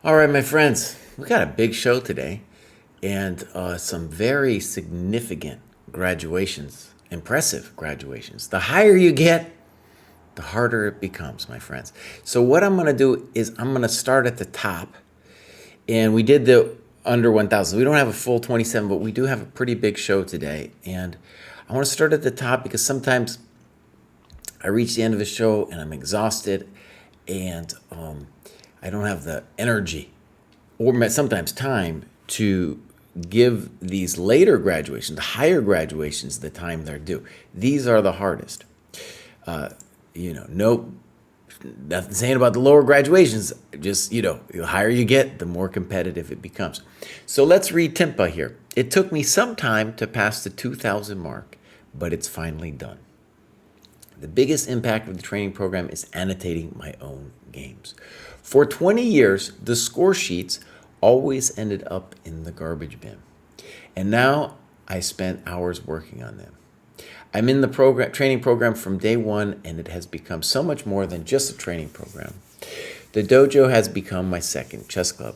All right, my friends, we got a big show today and some very significant graduations, impressive graduations. The higher you get, the harder it becomes, my friends. So, what I'm going to do is I'm going to start at the top. And we did the under 1,000. We don't have a full 27, but we do have a pretty big show today. And I want to start at the top because sometimes I reach the end of the show and I'm exhausted and I don't have the energy or sometimes time to give these later graduations, the higher graduations, the time they're due. These are the hardest. No, nothing saying about the lower graduations. Just, the higher you get, the more competitive it becomes. So let's read Timpa here. It took me some time to pass the 2,000 mark, but it's finally done. The biggest impact of the training program is annotating my own games. For 20 years, the score sheets always ended up in the garbage bin. And now I spent hours working on them. I'm in the training program from day one, and it has become so much more than just a training program. The dojo has become my second chess club.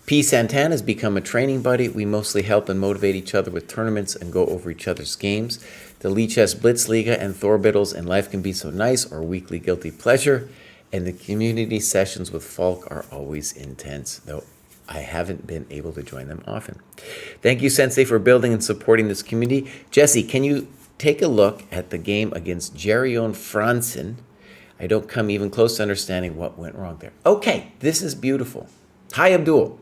P. Santan has become a training buddy. We mostly help and motivate each other with tournaments and go over each other's games. The Lichess Blitzliga and Thorbittles and Life Can Be So Nice are weekly guilty pleasure, and the community sessions with Falk are always intense, though I haven't been able to join them often. Thank you, Sensei, for building and supporting this community. Jesse, can you take a look at the game against Jerion Franzen? I don't come even close to understanding what went wrong there. Okay, this is beautiful. Hi, Abdul.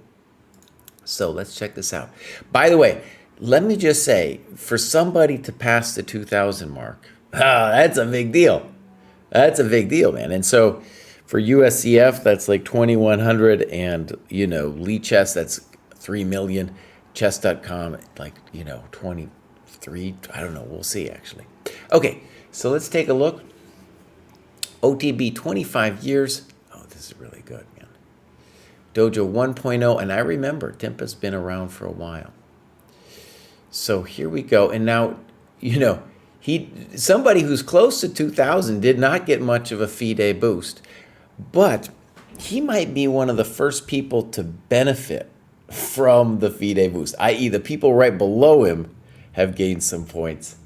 So let's check this out. By the way, let me just say, for somebody to pass the 2,000 mark, that's a big deal. That's a big deal, man. And so for USCF, that's like 2,100, and, Lichess, that's 3 million. Chess.com, like, 23. I don't know. We'll see, actually. Okay, so let's take a look. OTB, 25 years. Oh, this is really good, man. Dojo 1.0, and I remember Timpa's been around for a while. So here we go. And now, somebody who's close to 2,000 did not get much of a FIDE boost, but he might be one of the first people to benefit from the FIDE boost, i.e. the people right below him have gained some points.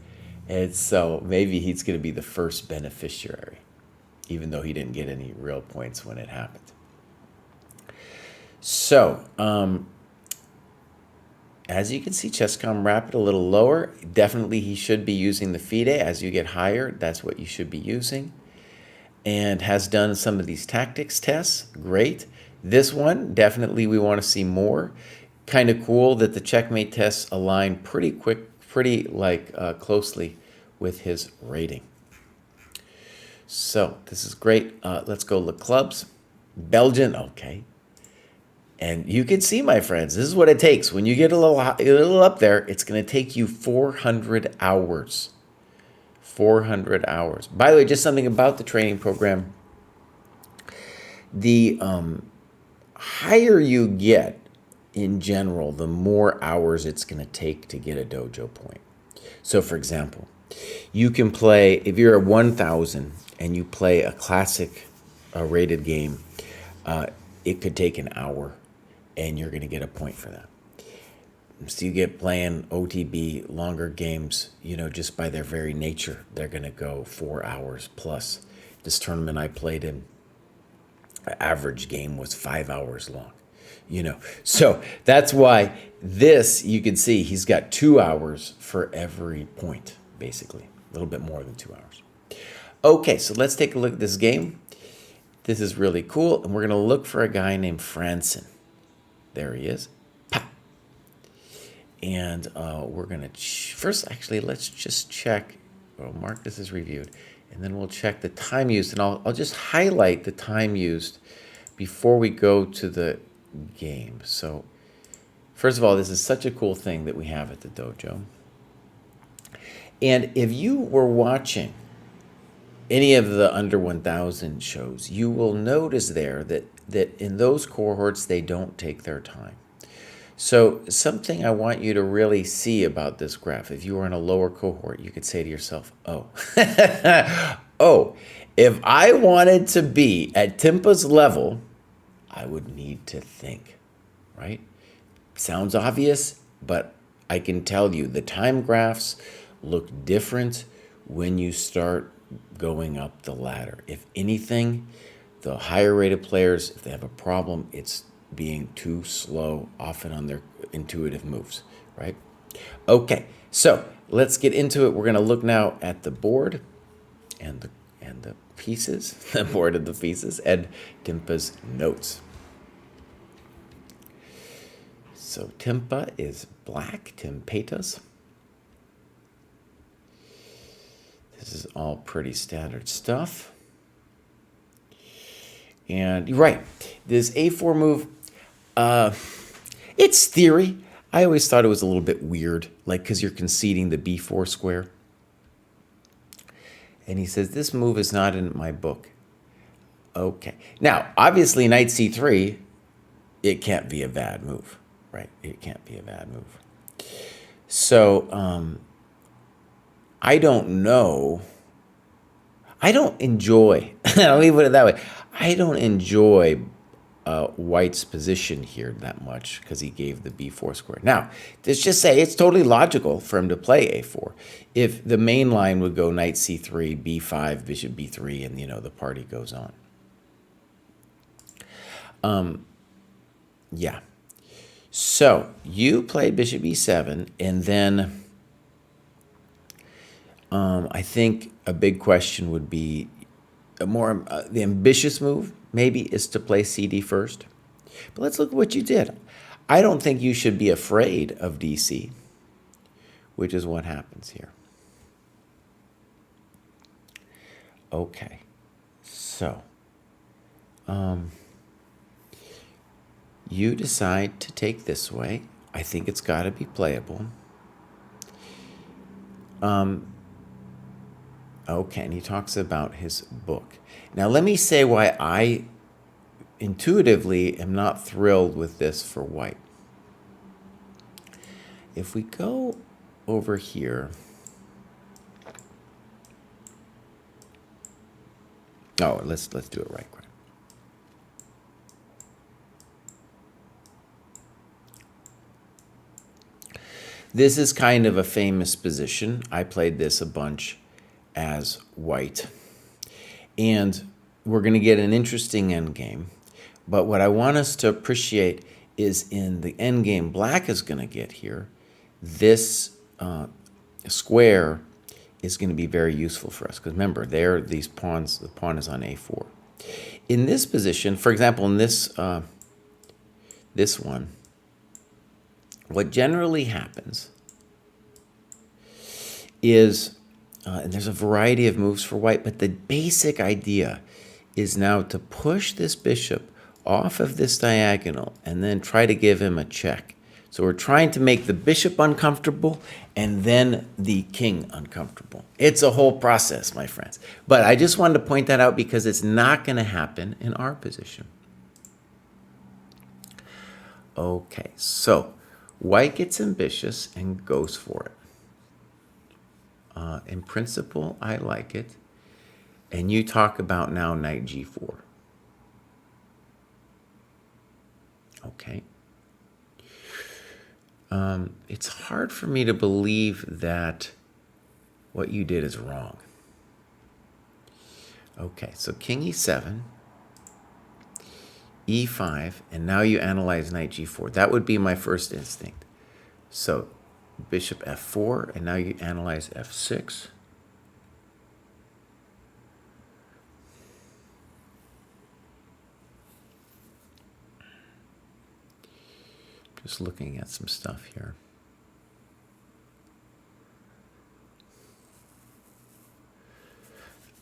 And so maybe he's going to be the first beneficiary, even though he didn't get any real points when it happened. So, as you can see, Chess.com Rapid a little lower. Definitely he should be using the FIDE. As you get higher, that's what you should be using. And has done some of these tactics tests. Great. This one, definitely we want to see more. Kind of cool that the checkmate tests align pretty closely with his rating. So this is great. Let's go look clubs. Belgian, okay. And you can see, my friends, this is what it takes. When you get a little up there, it's going to take you 400 hours. 400 hours. By the way, just something about the training program. The higher you get in general, the more hours it's going to take to get a dojo point. So, for example, you can play, if you're at 1,000 and you play a classic rated game, it could take an hour. And you're going to get a point for that. So you get playing OTB, longer games, just by their very nature, they're going to go 4 hours plus. This tournament I played in, average game was 5 hours long, So that's why this, you can see he's got 2 hours for every point, basically. A little bit more than 2 hours. Okay, so let's take a look at this game. This is really cool. And we're going to look for a guy named Franzen. There he is. Pop. And we're going to first, actually, let's just check. We'll mark this as reviewed. And then we'll check the time used. And I'll just highlight the time used before we go to the game. So, first of all, this is such a cool thing that we have at the dojo. And if you were watching any of the under 1,000 shows, you will notice there that in those cohorts, they don't take their time. So something I want you to really see about this graph, if you were in a lower cohort, you could say to yourself, oh, oh, if I wanted to be at Timpa's level, I would need to think, right? Sounds obvious, but I can tell you the time graphs look different when you start going up the ladder. If anything, the higher rated players, if they have a problem, it's being too slow, often on their intuitive moves, right? Okay, so let's get into it. We're going to look now at the board and the pieces, the board of the pieces, and Timpa's notes. So Timpa is black, Timpatas. This is all pretty standard stuff. And you're right, this A4 move, it's theory. I always thought it was a little bit weird, like because you're conceding the B4 square. And he says, this move is not in my book. Okay. Now, obviously, knight C3, it can't be a bad move, right? It can't be a bad move. So, I don't know. I don't enjoy, I'll leave it that way. I don't enjoy White's position here that much because he gave the B4 square. Now, let's just say it's totally logical for him to play A4. If the main line would go knight C3, B5, bishop B3, and, the party goes on. Yeah. So you play bishop E7, and then I think a big question would be the ambitious move maybe is to play CD first. But let's look at what you did. I don't think you should be afraid of DC, which is what happens here. Okay, so you decide to take this way. I think it's got to be playable. Okay, and he talks about his book. Now, let me say why I intuitively am not thrilled with this for White. If we go over here, let's do it right quick. This is kind of a famous position. I played this a bunch as White. And we're going to get an interesting endgame. But what I want us to appreciate is in the endgame Black is going to get here, this square is going to be very useful for us. Because remember, there these pawns, the pawn is on A4. In this position, for example, in this one, what generally happens is, and there's a variety of moves for White, but the basic idea is now to push this bishop off of this diagonal and then try to give him a check. So we're trying to make the bishop uncomfortable and then the king uncomfortable. It's a whole process, my friends. But I just wanted to point that out because it's not going to happen in our position. Okay, so White gets ambitious and goes for it. In principle, I like it. And you talk about now knight G4. Okay. It's hard for me to believe that what you did is wrong. Okay, so king E7, E5, and now you analyze knight G4. That would be my first instinct. So bishop F4, and now you analyze F6. Just looking at some stuff here.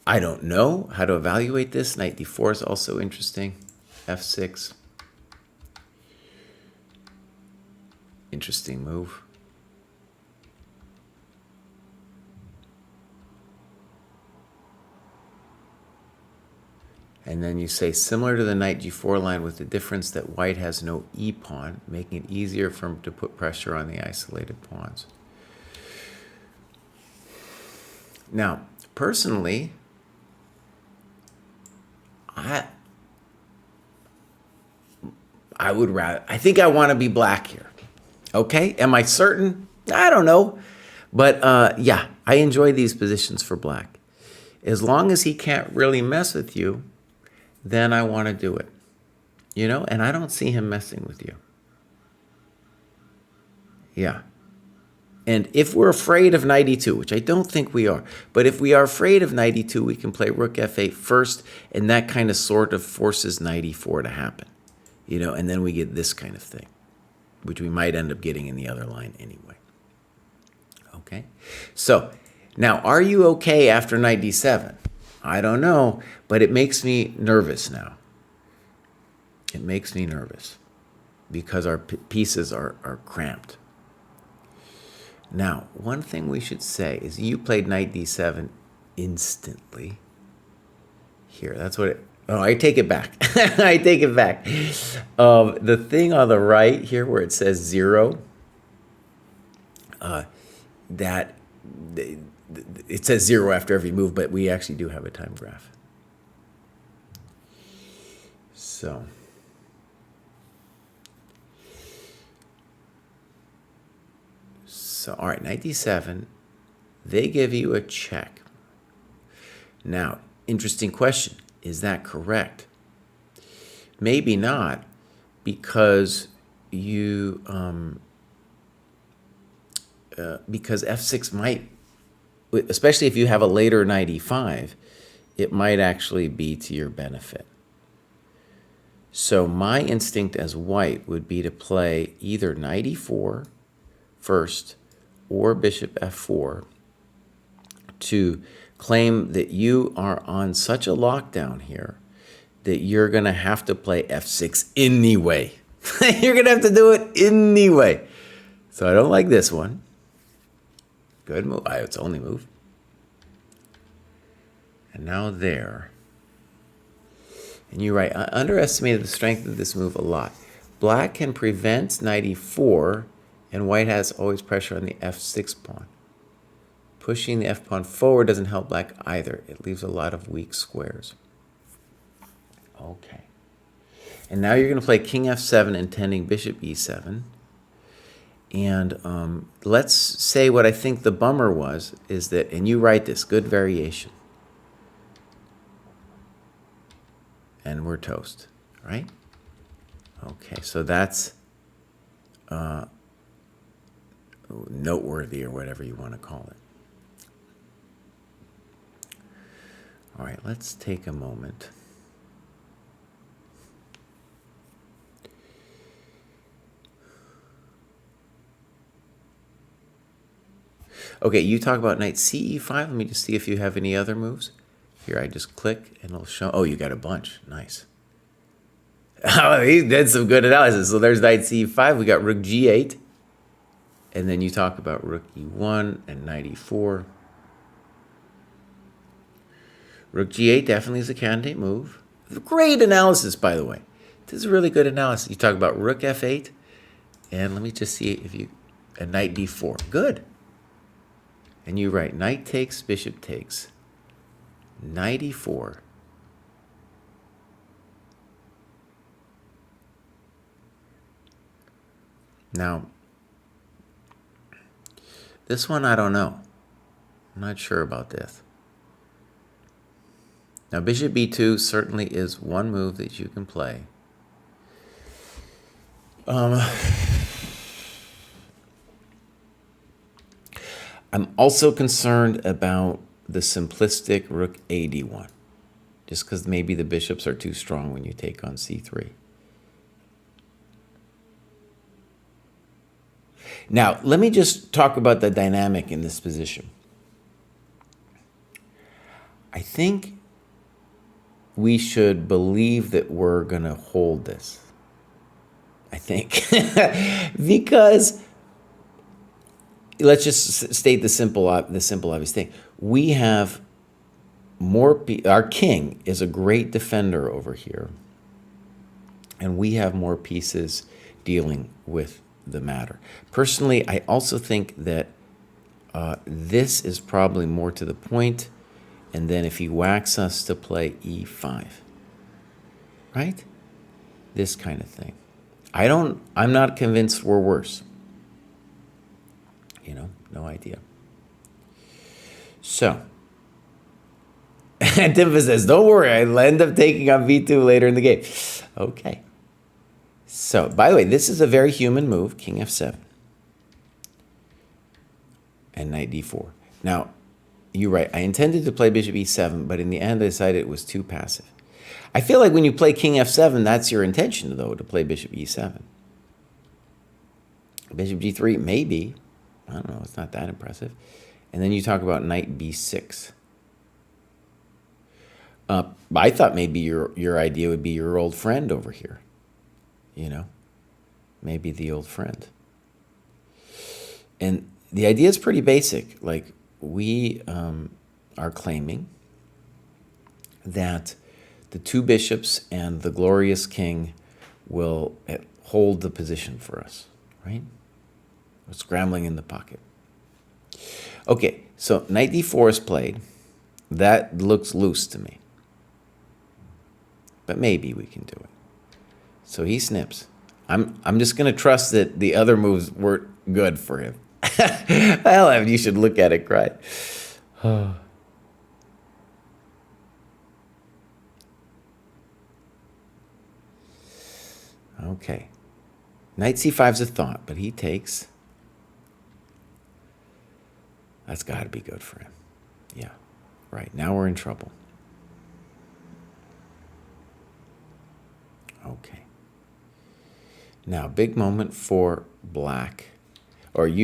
I don't know how to evaluate this. Knight D4 is also interesting. F6. Interesting move. And then you say similar to the knight G4 line with the difference that White has no E pawn, making it easier for him to put pressure on the isolated pawns. Now, personally, I think I want to be black here. Okay? Am I certain? I don't know. But yeah, I enjoy these positions for black. As long as he can't really mess with you, then I want to do it. And I don't see him messing with you. Yeah. And if we're afraid of knight e2, which I don't think we are, but if we are afraid of knight e2, we can play rook f8 first, and that kind of sort of forces knight e4 to happen. And then we get this kind of thing, which we might end up getting in the other line anyway. Okay? So, now, are you okay after knight d7? I don't know, but it makes me nervous now. It makes me nervous because our pieces are cramped. Now, one thing we should say is you played knight d7 instantly. Here, that's what it... Oh, I take it back. I take it back. The thing on the right here where it says 0, that... It says 0 after every move, but we actually do have a time graph. So... So, all right, knight d7, they give you a check. Now, interesting question. Is that correct? Maybe not, because because f6 might, especially if you have a later knight e5, it might actually be to your benefit. So my instinct as white would be to play either knight e4 first, or bishop f4 to claim that you are on such a lockdown here that you're going to have to play f6 anyway. You're going to have to do it anyway. So I don't like this one. Good move. It's only move. And now there. And you're right. I underestimated the strength of this move a lot. Black can prevent knight e4, and white has always pressure on the f6 pawn. Pushing the f pawn forward doesn't help black either. It leaves a lot of weak squares. Okay. And now you're going to play king f7, intending bishop e7. And let's say what I think the bummer was, is that, and you write this, good variation. And we're toast, right? Okay, so that's... noteworthy or whatever you want to call it. All right, let's take a moment. Okay, you talk about knight ce5. Let me just see if you have any other moves. Here, I just click and it'll show. Oh, you got a bunch. Nice. Oh, he did some good analysis. So there's knight ce5. We got rook g8. And then you talk about rook e1 and knight e4. Rook g8 definitely is a candidate move. Great analysis, by the way. This is a really good analysis. You talk about rook f8. And let me just see if you... And knight d4. Good. And you write knight takes, bishop takes. Knight e4. Now... this one, I don't know. I'm not sure about this. Now, bishop b2 certainly is one move that you can play. I'm also concerned about the simplistic rook ad1, just because maybe the bishops are too strong when you take on c3. Now, let me just talk about the dynamic in this position. I think we should believe that we're going to hold this. I think. Because, let's just state the simple obvious thing. We have more, our king is a great defender over here. And we have more pieces dealing with the matter. Personally, I also think that this is probably more to the point, and then if he whacks us to play e5, right? This kind of thing. I'm not convinced we're worse. No idea. So, and Timfa says, don't worry, I'll end up taking on v2 later in the game. Okay. So, by the way, this is a very human move, king f7. And knight d4. Now, you're right, I intended to play bishop e7, but in the end I decided it was too passive. I feel like when you play king f7, that's your intention, though, to play bishop e7. Bishop g3, maybe. I don't know, it's not that impressive. And then you talk about knight b6. I thought maybe your idea would be your old friend over here. Maybe the old friend. And the idea is pretty basic. Like, we are claiming that the two bishops and the glorious king will hold the position for us, right? We're scrambling in the pocket. Okay, so knight d4 is played. That looks loose to me. But maybe we can do it. So he snips. I'm just going to trust that the other moves weren't good for him. Well, you should look at it, Kraai. Okay. Knight c5 is a thought, but he takes. That's got to be good for him. Yeah, right. Now we're in trouble. Okay. Now, big moment for black. And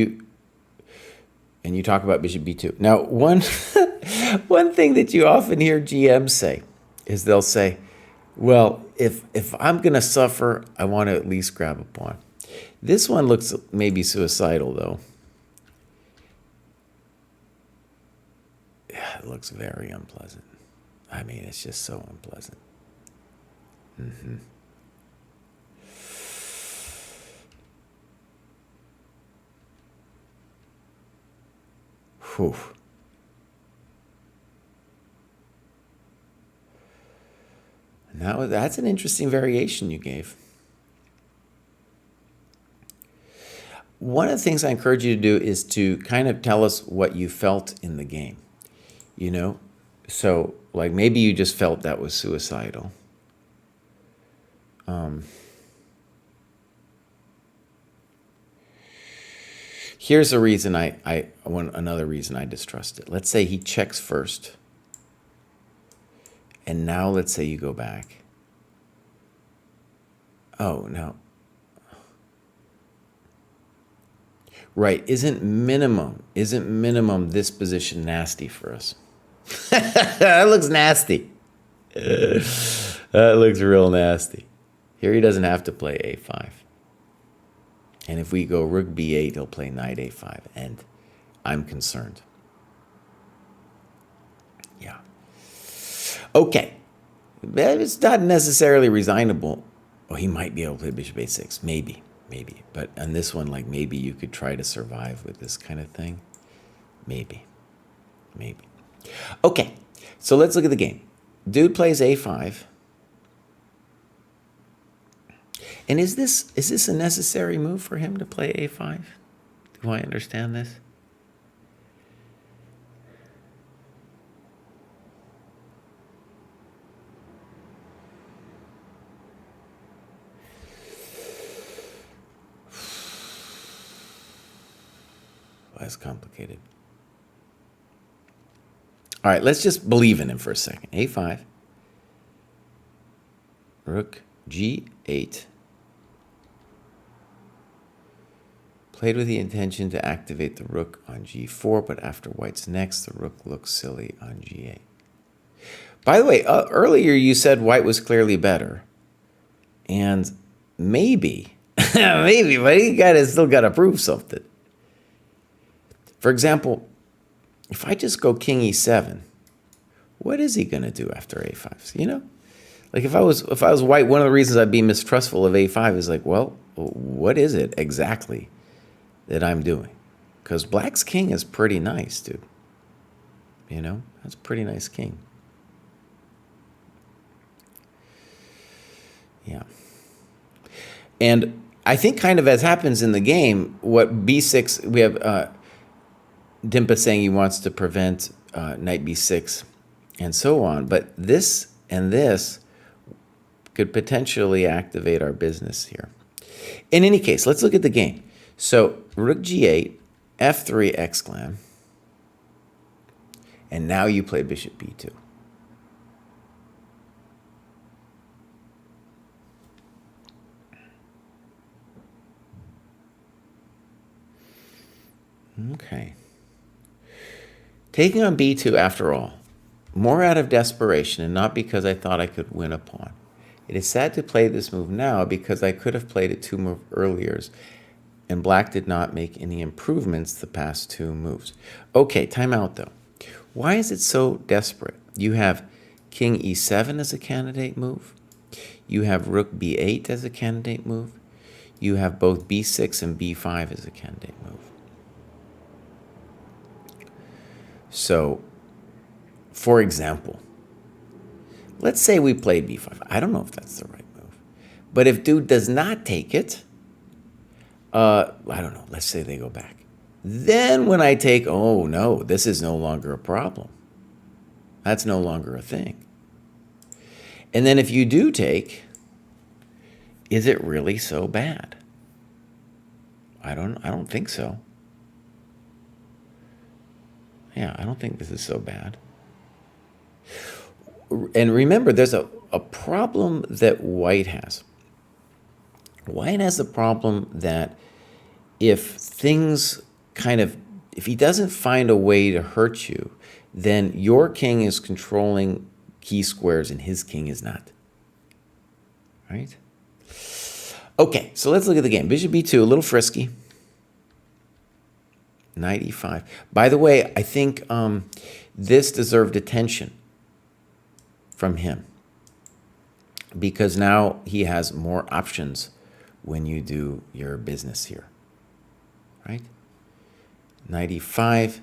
you talk about bishop b2. Now, one thing that you often hear GMs say is they'll say, well, if I'm going to suffer, I want to at least grab a pawn. This one looks maybe suicidal, though. Yeah, it looks very unpleasant. I mean, it's just so unpleasant. Mm-hmm. Whew. Now, that's an interesting variation you gave. One of the things I encourage you to do is to kind of tell us what you felt in the game. So like maybe you just felt that was suicidal. Here's a reason another reason I distrust it. Let's say he checks first. And now let's say you go back. Oh, no. Right, isn't minimum this position nasty for us? That looks nasty. That looks real nasty. Here he doesn't have to play a5. And if we go rook b8, he'll play knight a5. And I'm concerned. Yeah. Okay. It's not necessarily resignable. Oh, he might be able to play bishop a6. Maybe. But on this one, like maybe you could try to survive with this kind of thing. Maybe. Okay. So let's look at the game. Dude plays a5. And is this a necessary move for him to play a5? Do I understand this? That's complicated. All right, let's just believe in him for a second. a5. Rook g8. Played with the intention to activate the rook on g4, but after white's next, the rook looks silly on g8. By the way, earlier you said white was clearly better. And maybe, but he still got to prove something. For example, if I just go king e7, what is he going to do after a5? Like if I was white, one of the reasons I'd be mistrustful of a5 is like, well, what is it exactly that I'm doing? Because black's king is pretty nice, dude. That's a pretty nice king. Yeah. And I think kind of as happens in the game, what b6, we have Dimpa saying he wants to prevent knight b6 and so on. But this and this could potentially activate our business here. In any case, let's look at the game. So rook g8, f3 exclam, and now you play bishop b2. Okay. Taking on b2 after all, more out of desperation and not because I thought I could win a pawn. It is sad to play this move now because I could have played it 2 moves earlier, and black did not make any improvements the past 2 moves. Okay, time out though. Why is it so desperate? You have king e7 as a candidate move. You have rook b8 as a candidate move. You have both b6 and b5 as a candidate move. So, for example, let's say we play b5. I don't know if that's the right move. But if dude does not take it, I don't know, let's say they go back. Then when I take, oh no, this is no longer a problem. That's no longer a thing. And then if you do take, is it really so bad? I don't think so. Yeah, I don't think this is so bad. And remember, there's a problem that white has. White has the problem that if things if he doesn't find a way to hurt you, then your king is controlling key squares and his king is not. Right? Okay, so let's look at the game. Bishop b2, a little frisky. Knight e5. By the way, I think this deserved attention from him because now he has more options when you do your business here, right? Knight e5,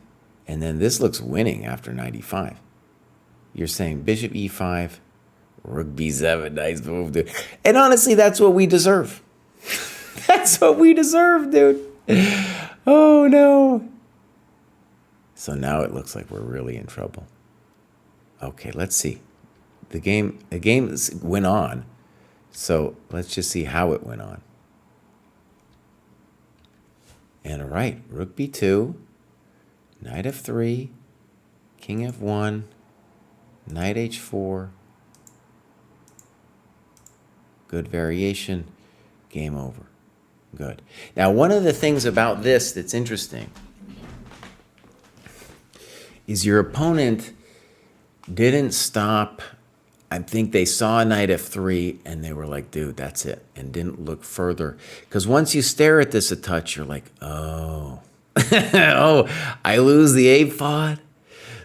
and then this looks winning after knight e5. You're saying bishop e5, rook b7, nice move, dude. And honestly, that's what we deserve. That's what we deserve, dude. Oh, no. So now it looks like we're really in trouble. Okay, let's see. The game went on, so let's just see how it went on. And all right, rook b2, knight f3, king f1, knight h4. Good variation, game over. Good. Now, one of the things about this that's interesting is your opponent didn't stop. I think they saw knight f3 and they were like, dude, that's it, and didn't look further. Because once you stare at this a touch, you're like, oh, oh, I lose the a-pawn.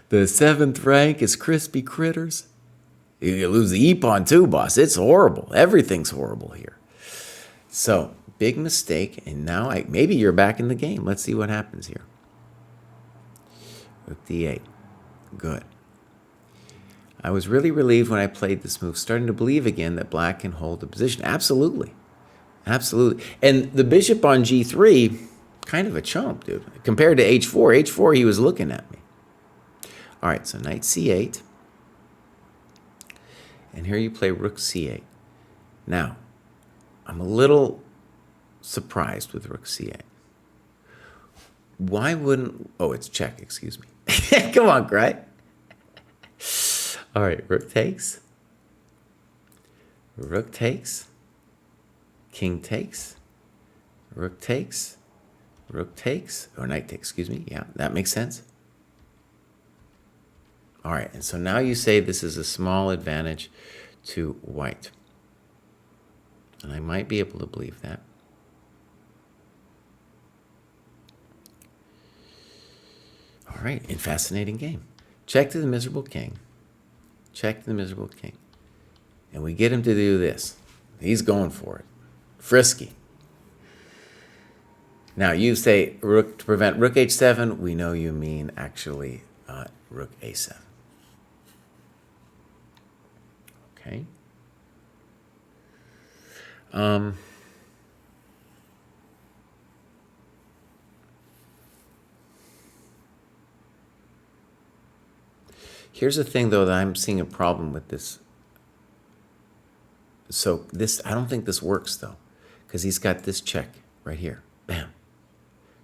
The 7th rank is crispy critters. You lose the e-pawn too, boss. It's horrible. Everything's horrible here. So, big mistake, and now maybe you're back in the game. Let's see what happens here. Rook d8. Good. I was really relieved when I played this move, starting to believe again that black can hold the position. Absolutely. Absolutely. And the bishop on g3, kind of a chump, dude. Compared to h4. h4, he was looking at me. All right, so knight c8. And here you play rook c8. Now, I'm a little surprised with rook c8. Why wouldn't... Oh, it's check, excuse me. Come on, Kraai. All right, rook takes. Rook takes. King takes. Rook takes. Rook takes. Or knight takes, excuse me. Yeah, that makes sense. All right, and so now you say this is a small advantage to white. And I might be able to believe that. All right, a fascinating game. Check to the miserable king. Check to the miserable king. And we get him to do this. He's going for it. Frisky. Now you say rook to prevent rook h7. We know you mean actually rook a7. Okay. Here's the thing, though, that I'm seeing a problem with this. So this, I don't think this works, though, because he's got this check right here. Bam.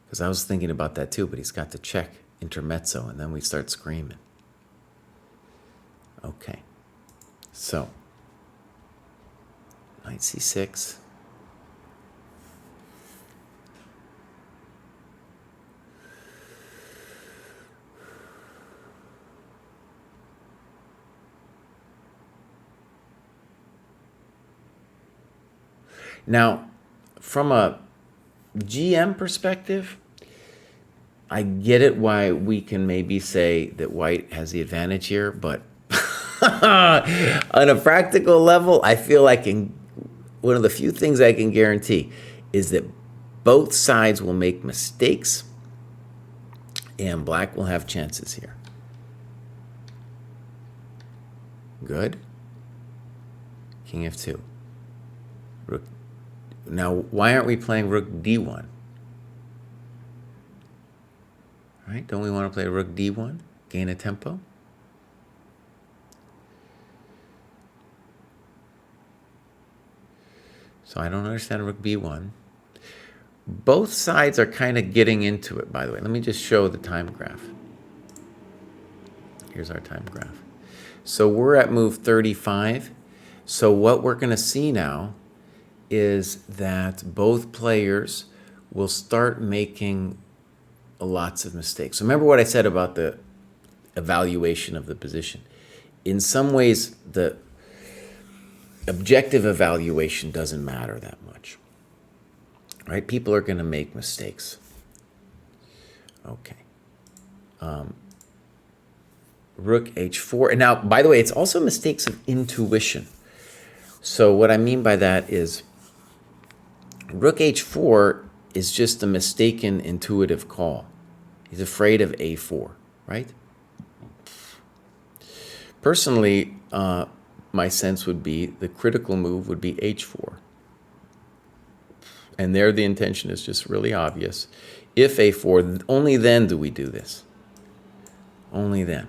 Because I was thinking about that, too, but he's got the check intermezzo, and then we start screaming. Okay. So, knight c6. Now, from a GM perspective, I get it why we can maybe say that white has the advantage here, but on a practical level, I feel like one of the few things I can guarantee is that both sides will make mistakes and black will have chances here. Good. King f2. Rook. Now, why aren't we playing rook d1? Right? Don't we want to play rook d1? Gain a tempo? So I don't understand rook b1. Both sides are kind of getting into it, by the way. Let me just show the time graph. Here's our time graph. So we're at move 35. So what we're going to see now is that both players will start making lots of mistakes. So remember what I said about the evaluation of the position. In some ways, the objective evaluation doesn't matter that much. Right? People are going to make mistakes. Okay. Rook h4. And now, by the way, it's also mistakes of intuition. So what I mean by that is rook h4 is just a mistaken intuitive call. He's afraid of a4, right? Personally, my sense would be the critical move would be h4. And there the intention is just really obvious. If a4, only then do we do this. Only then.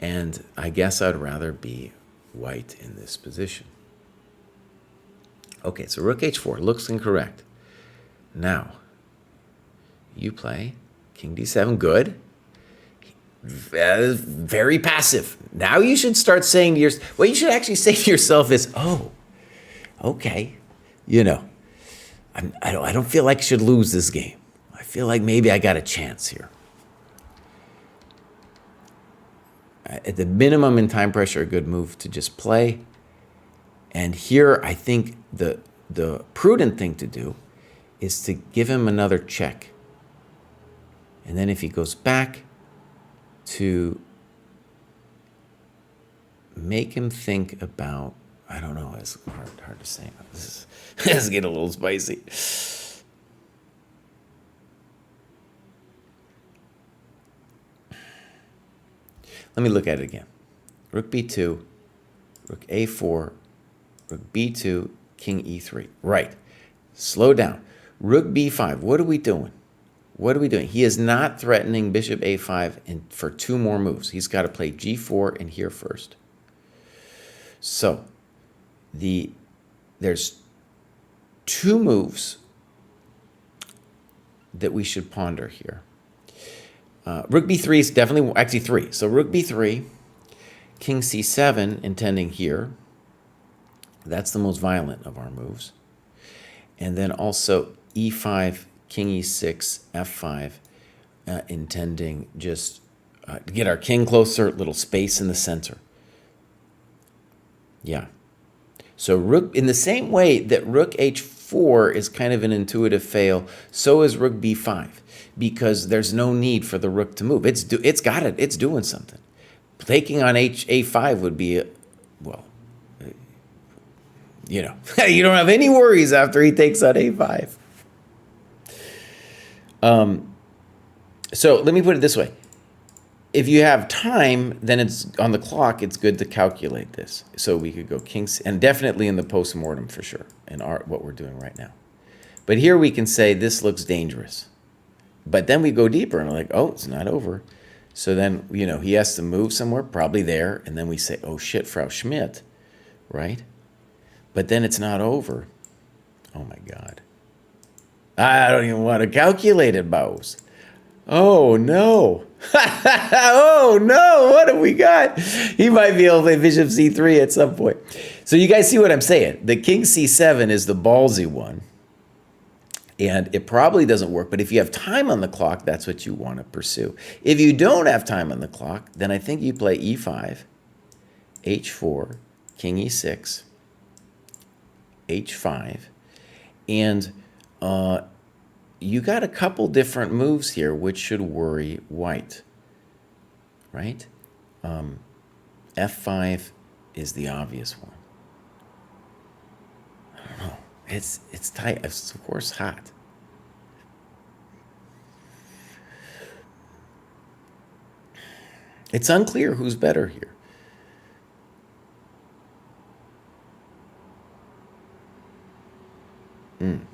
And I guess I'd rather be white in this position. Okay, so rook h4 looks incorrect. Now, you play king d7, good. Very passive. Now you should start saying to yourself, what you should actually say to yourself is, oh, okay, you know, I don't feel like I should lose this game. I feel like maybe I got a chance here. At the minimum in time pressure, a good move to just play. And here, I think the prudent thing to do is to give him another check. And then if he goes back, to make him think about, I don't know, it's hard to say. This is getting a little spicy. Let me look at it again. Rook b2, rook a4, rook b2, king e3. Right. Slow down. Rook b5. What are we doing? What are we doing? He is not threatening bishop a5 for two more moves. He's got to play g4 and here first. So there's two moves that we should ponder here. Rook b3 is definitely, actually three. So rook b3, king c7, intending here. That's the most violent of our moves. And then also e5, king e6, f5, intending just to get our king closer, little space in the center. Yeah. So rook, in the same way that rook h4 is kind of an intuitive fail, so is rook b5, because there's no need for the rook to move. It's doing something. Taking on a5 would be, well, you know, you don't have any worries after he takes on a5. So let me put it this way. If you have time, then it's on the clock, it's good to calculate this. So we could go king, and definitely in the postmortem for sure, in what we're doing right now. But here we can say this looks dangerous. But then we go deeper and we're like, oh, it's not over. So then, you know, he has to move somewhere, probably there, and then we say, oh shit, Frau Schmidt, right? But then it's not over. Oh my God. I don't even want to calculate it, Bows. Oh no. Oh no, what have we got? He might be able to play bishop c3 at some point. So you guys see what I'm saying? The king c7 is the ballsy one. And it probably doesn't work, but if you have time on the clock, that's what you want to pursue. If you don't have time on the clock, then I think you play e5, h4, king e6, h5, and you got a couple different moves here which should worry white, right? f5 is the obvious one. I don't know. It's tight. It's of course hot. It's unclear who's better here. I'm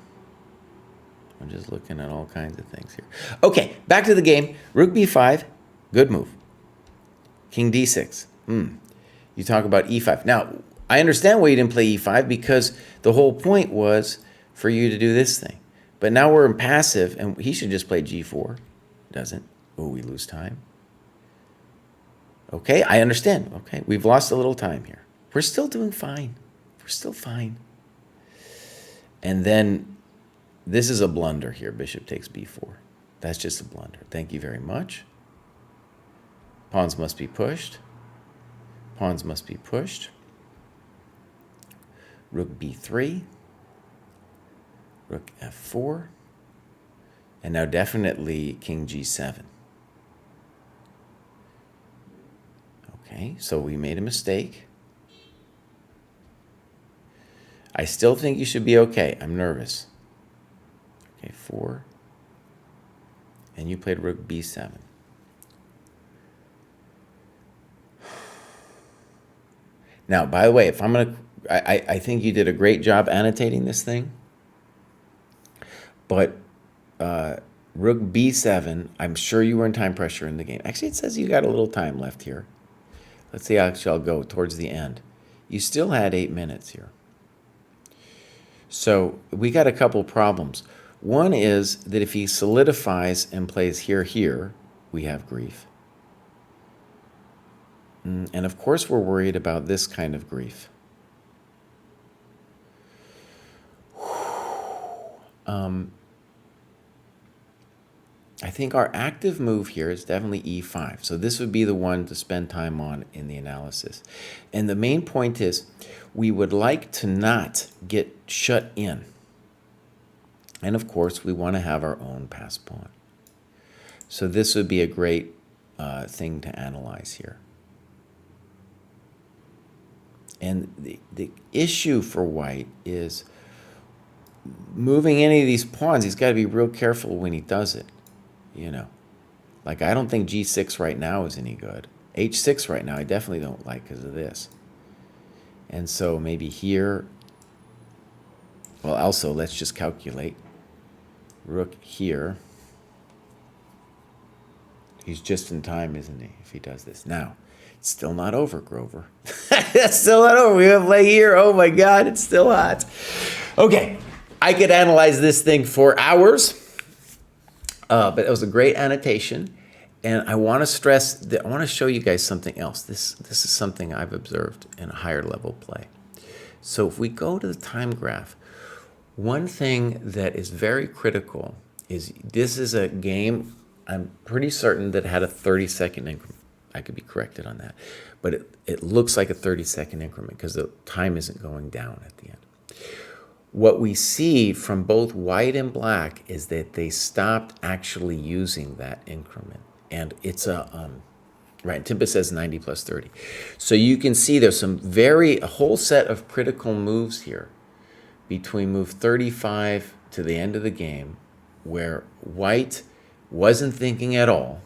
just looking at all kinds of things here. Okay, back to the game. Rook b5, good move. King d6. You talk about e5. Now, I understand why you didn't play e5 because the whole point was for you to do this thing. But now we're in passive, and he should just play g4. Doesn't. Oh, we lose time. Okay, I understand. Okay, we've lost a little time here. We're still doing fine. We're still fine. And then this is a blunder here. Bishop takes b4. That's just a blunder. Thank you very much. Pawns must be pushed. Pawns must be pushed. Rook b3. Rook f4. And now definitely king g7. Okay, so we made a mistake. I still think you should be okay. I'm nervous. Okay, 4. And you played rook b7. Now, by the way, if I'm going to, I think you did a great job annotating this thing. But rook b7, I'm sure you were in time pressure in the game. Actually, it says you got a little time left here. Let's see how I'll go towards the end. You still had 8 minutes here. So we got a couple problems. One is that if he solidifies and plays here, we have grief. And of course we're worried about this kind of grief. I think our active move here is definitely e5. So this would be the one to spend time on in the analysis. And the main point is we would like to not get shut in. And of course, we want to have our own pass pawn. So this would be a great thing to analyze here. And the issue for white is moving any of these pawns, he's got to be real careful when he does it. You know, like I don't think g6 right now is any good. h6 right now I definitely don't like because of this. And so maybe here, well, also let's just calculate. Rook here. He's just in time, isn't he, if he does this. Now, it's still not over, Grover. It's still not over. We have play here. Oh my God, it's still hot. Okay, I could analyze this thing for hours. But it was a great annotation, and I want to stress that I want to show you guys something else. This is something I've observed in a higher level play. So if we go to the time graph, one thing that is very critical is this is a game I'm pretty certain that had a 30-second increment. I could be corrected on that, but it looks like a 30-second increment because the time isn't going down at the end. What we see from both white and black is that they stopped actually using that increment. And it's a, right, Timpa says 90 plus 30. So you can see there's a whole set of critical moves here between move 35 to the end of the game where white wasn't thinking at all.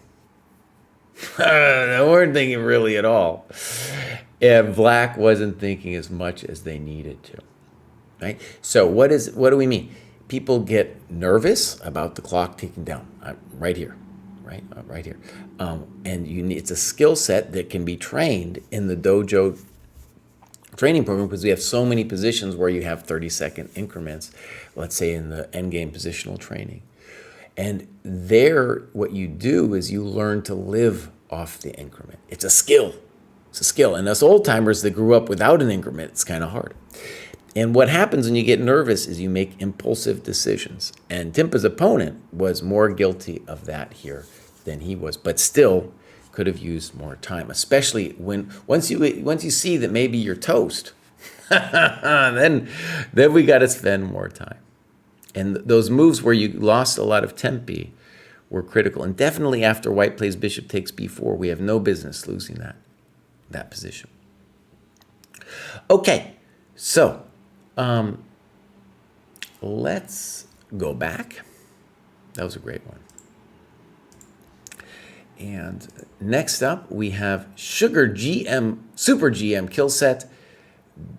They weren't thinking really at all. And black wasn't thinking as much as they needed to. Right? So what do we mean? People get nervous about the clock ticking down. Right here. right? Right here. And it's a skill set that can be trained in the dojo training program because we have so many positions where you have 30-second increments, let's say in the endgame positional training. And there, what you do is you learn to live off the increment. It's a skill. It's a skill. And us old timers that grew up without an increment, it's kind of hard. And what happens when you get nervous is you make impulsive decisions. And Timpa's opponent was more guilty of that here than he was, but still could have used more time, especially when once you see that maybe you're toast, then we got to spend more time. And those moves where you lost a lot of tempi were critical. And definitely after white plays bishop takes b4, we have no business losing that position. Okay, so let's go back. That was a great one. And next up, we have Super GM kill set.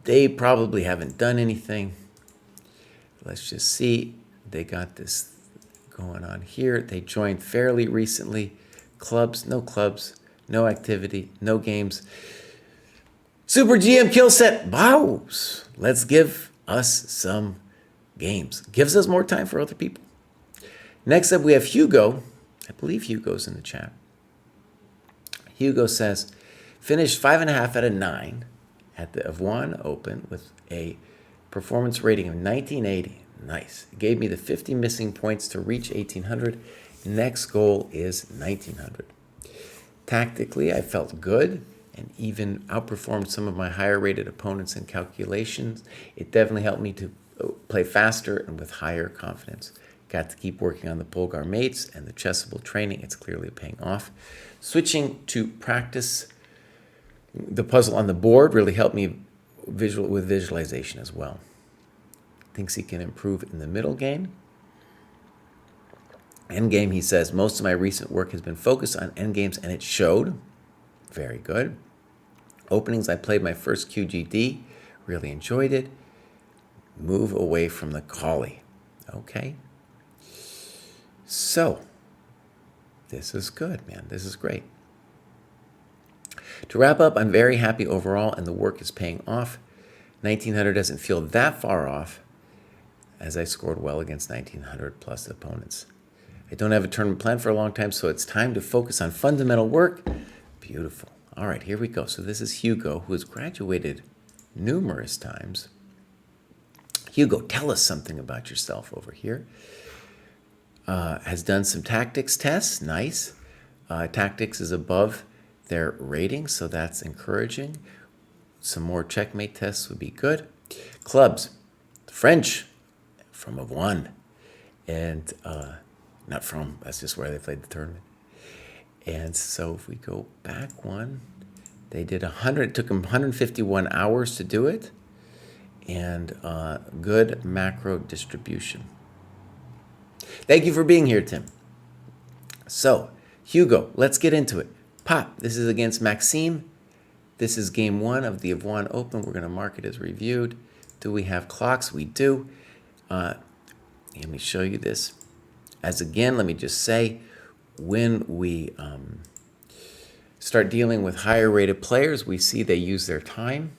They probably haven't done anything. Let's just see. They got this going on here. They joined fairly recently. Clubs, no activity, no games. Super GM kill set. Bows. Let's give us some games. Gives us more time for other people. Next up, we have Hugo. I believe Hugo's in the chat. Hugo says, finished 5.5 out of 9 at the F1 Open with a performance rating of 1980. Nice. It gave me the 50 missing points to reach 1800. Next goal is 1900. Tactically, I felt good and even outperformed some of my higher rated opponents in calculations. It definitely helped me to play faster and with higher confidence. Got to keep working on the Bulgar mates and the chessable training. It's clearly paying off. Switching to practice the puzzle on the board really helped me with visualization as well. Thinks he can improve in the middle game. Endgame, he says, most of my recent work has been focused on endgames and it showed. Very good. Openings, I played my first QGD. Really enjoyed it. Move away from the collie. Okay. So, this is good, man. This is great. To wrap up, I'm very happy overall, and the work is paying off. 1900 doesn't feel that far off, as I scored well against 1900 plus opponents. I don't have a tournament planned for a long time, so it's time to focus on fundamental work. Beautiful. All right, here we go. So this is Hugo, who has graduated numerous times. Hugo, tell us something about yourself over here. Has done some tactics tests. Nice. Tactics is above their rating, so that's encouraging. Some more checkmate tests would be good. Clubs. French from of one. And not from, that's just where they played the tournament. And so if we go back one, they did 100, it took them 151 hours to do it. And good macro distribution. Thank you for being here, Tim. So, Hugo, let's get into it. Pop, this is against Maxime. This is game 1 of the F1 Open. We're going to mark it as reviewed. Do we have clocks? We do. Let me show you this. As again, let me just say, when we start dealing with higher rated players, we see they use their time.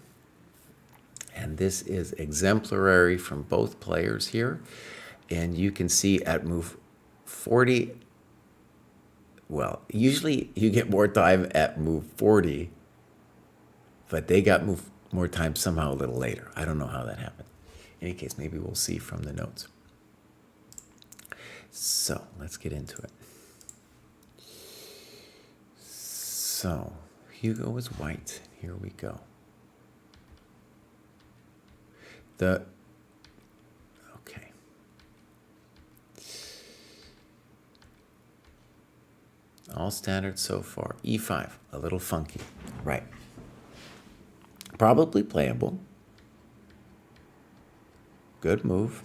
And this is exemplary from both players here. And you can see at move 40, well, usually you get more time at move 40, but they got more time somehow a little later. I don't know how that happened. In any case, maybe we'll see from the notes. So let's get into it. So Hugo is white. Here we go. Okay. All standard so far. E5, a little funky. Right. Probably playable. Good move.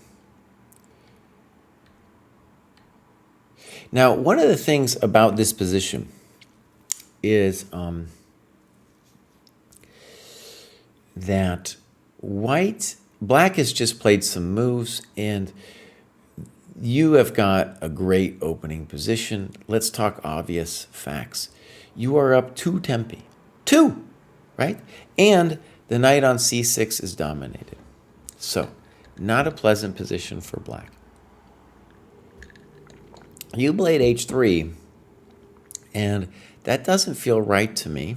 Now, one of the things about this position is that black has just played some moves, and You have got a great opening position. Let's talk obvious facts. You are up 2 tempi. 2, right? And the knight on c6 is dominated. So, not a pleasant position for black. You played h3, and that doesn't feel right to me.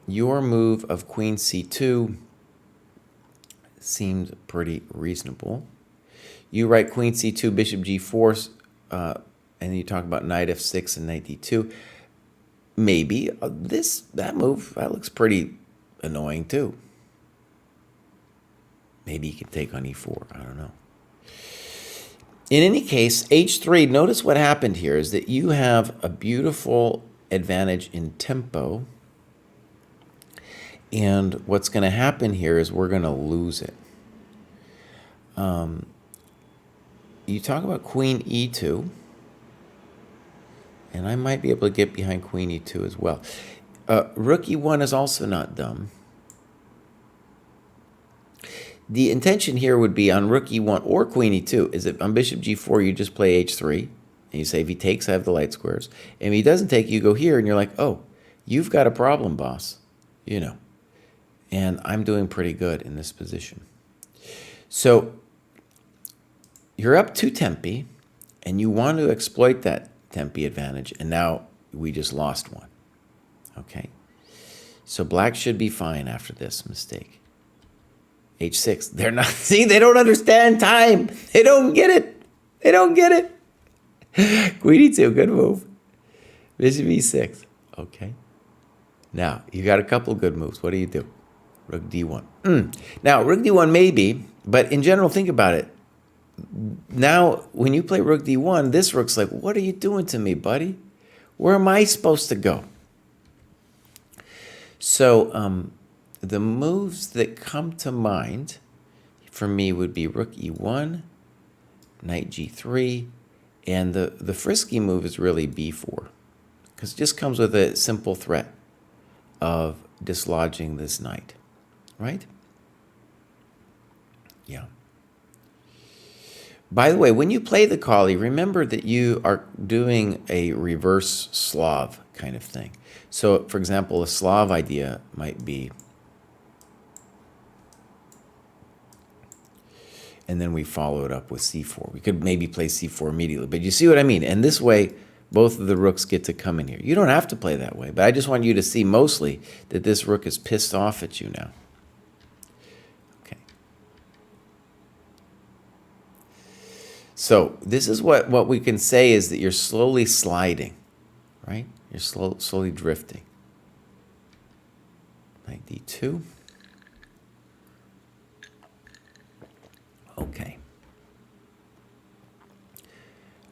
Your move of queen c2 seemed pretty reasonable. You write queen c2, bishop g4, and you talk about knight f6 and knight d2. Maybe that move, that looks pretty annoying too. Maybe you can take on e4, I don't know. In any case, h3, notice what happened here is that you have a beautiful advantage in tempo. And what's going to happen here is we're going to lose it. You talk about queen e2. And I might be able to get behind queen e2 as well. Rook e1 is also not dumb. The intention here would be on rook e1 or queen e2 is that on bishop g4 you just play h3. And you say if he takes, I have the light squares. And if he doesn't take, you go here and you're like, oh, you've got a problem, boss. You know. And I'm doing pretty good in this position. So you're up 2 tempi, and you want to exploit that tempi advantage, and now we just lost one. Okay? So black should be fine after this mistake. h6. They're not, see, they don't understand time. They don't get it. They don't get it. Queen e2, good move. Bishop e6. Okay. Now, you got a couple good moves. What do you do? Rook d1. Now, rook d1 maybe, but in general, think about it. Now, when you play rook d1, this rook's like, what are you doing to me, buddy? Where am I supposed to go? So, the moves that come to mind for me would be rook e1, knight g3, and the frisky move is really b4, because it just comes with a simple threat of dislodging this knight. Right? Yeah. By the way, when you play the Kali, remember that you are doing a reverse Slav kind of thing. So, for example, a Slav idea might be, and then we follow it up with c4. We could maybe play c4 immediately, but you see what I mean? And this way, both of the rooks get to come in here. You don't have to play that way, but I just want you to see mostly that this rook is pissed off at you now. So this is what we can say is that you're slowly sliding, right? You're slowly drifting. Knight d2. Okay.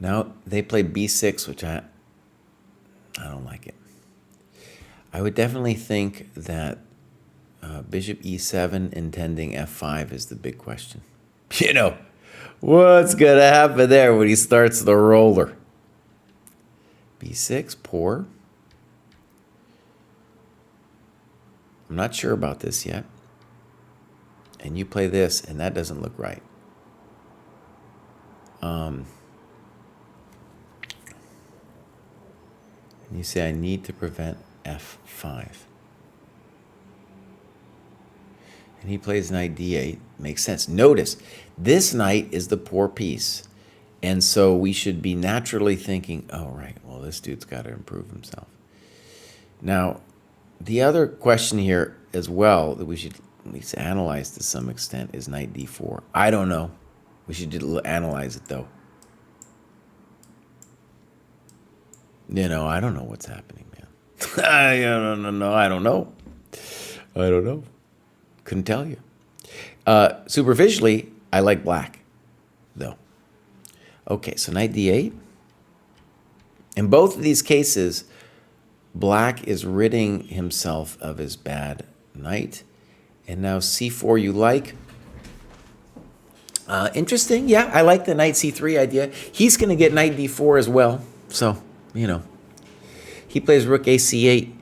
Now they play b6, which I don't like it. I would definitely think that bishop e7 intending f5 is the big question. You know, what's going to happen there when he starts the roller? b6, poor. I'm not sure about this yet. And you play this, and that doesn't look right. And you say, I need to prevent f5. And he plays knight d8. Makes sense. Notice, this knight is the poor piece. And so we should be naturally thinking, oh, right, well, this dude's got to improve himself. Now, the other question here as well that we should at least analyze to some extent is knight d4. I don't know. We should analyze it, though. You know, I don't know what's happening, man. I don't know. I don't know. Couldn't tell you. Superficially, I like black, though. Okay, so knight d8. In both of these cases, black is ridding himself of his bad knight. And now c4 you like. Interesting. Yeah, I like the knight c3 idea. He's going to get knight d4 as well. So, you know, he plays rook a c8.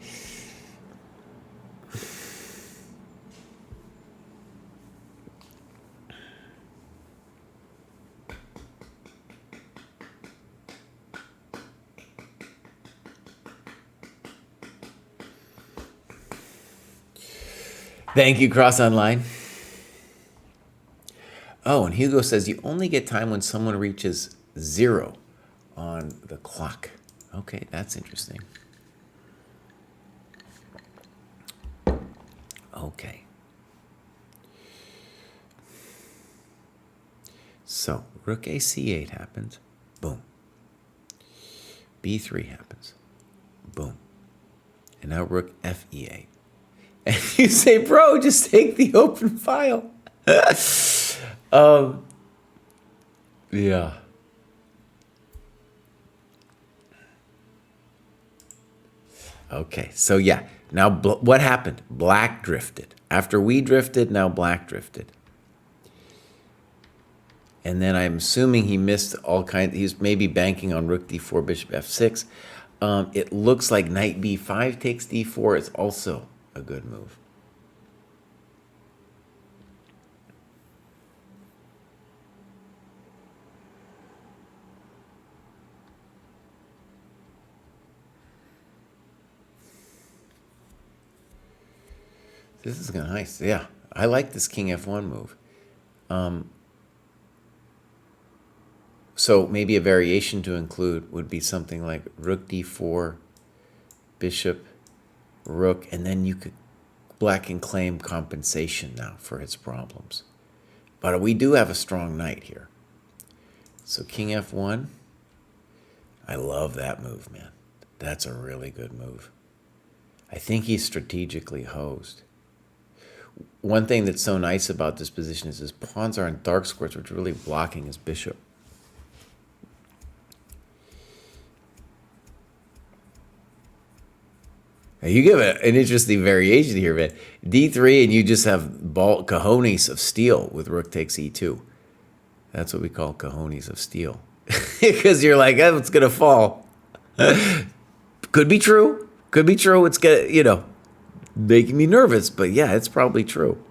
Thank you, Cross Online. Oh, and Hugo says you only get time when someone reaches 0 on the clock. Okay, that's interesting. Okay. So, rook a c8 happens. Boom. b3 happens. Boom. And now rook fe8. And you say, bro, just take the open file. Yeah. Okay, so yeah. Now, what happened? Black drifted. After we drifted, now black drifted. And then I'm assuming he missed all kinds. He's maybe banking on rook d4, bishop f6. It looks like knight b5 takes d4 is also a good move. This is nice. Yeah, I like this king f1 move. So maybe a variation to include would be something like rook d4, bishop, rook, and then you could black can claim compensation now for his problems. But we do have a strong knight here. So king f1, I love that move, man. That's a really good move. I think he's strategically hosed. One thing that's so nice about this position is his pawns are in dark squares, which are really blocking his bishop. Now you give it an interesting variation here, man. D3, and you just have cojones of steel with rook takes e2. That's what we call cojones of steel. Because you're like, oh, it's going to fall. Could be true. Could be true. It's going to, making me nervous. But yeah, it's probably true.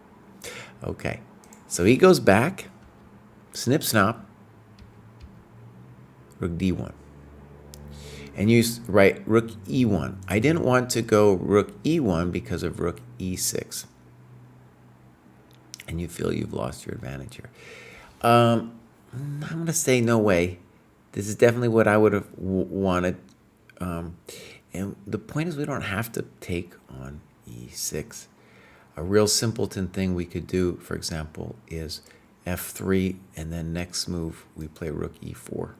Okay. So he goes back. Snip, snop. Rook d1. And you write rook e1. I didn't want to go rook e1 because of rook e6. And you feel you've lost your advantage here. I'm going to say no way. This is definitely what I would have wanted. And the point is we don't have to take on e6. A real simpleton thing we could do, for example, is f3, and then next move we play rook e4.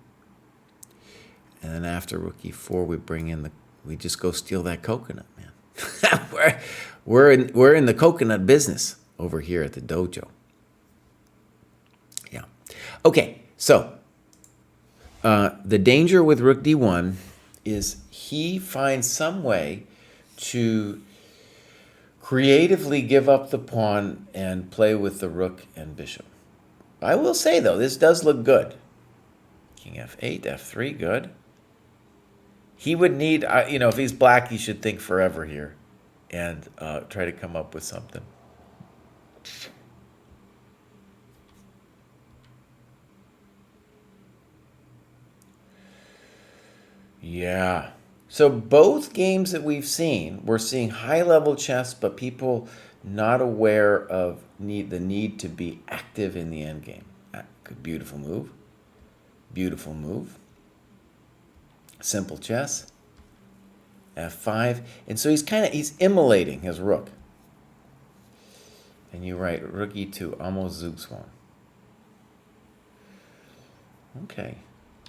And then after rook e4, we bring in we just go steal that coconut, man. we're in the coconut business over here at the dojo. Yeah. Okay, so the danger with rook d1 is he finds some way to creatively give up the pawn and play with the rook and bishop. I will say, though, this does look good. King f8, f3, good. He would need, if he's black, he should think forever here and try to come up with something. Yeah. So both games that we've seen, we're seeing high-level chess, but people not aware of the need to be active in the endgame. Beautiful move. Beautiful move. Simple chess. f5. And so he's immolating his rook. And you write rook e2, almost Zugzwang. Okay.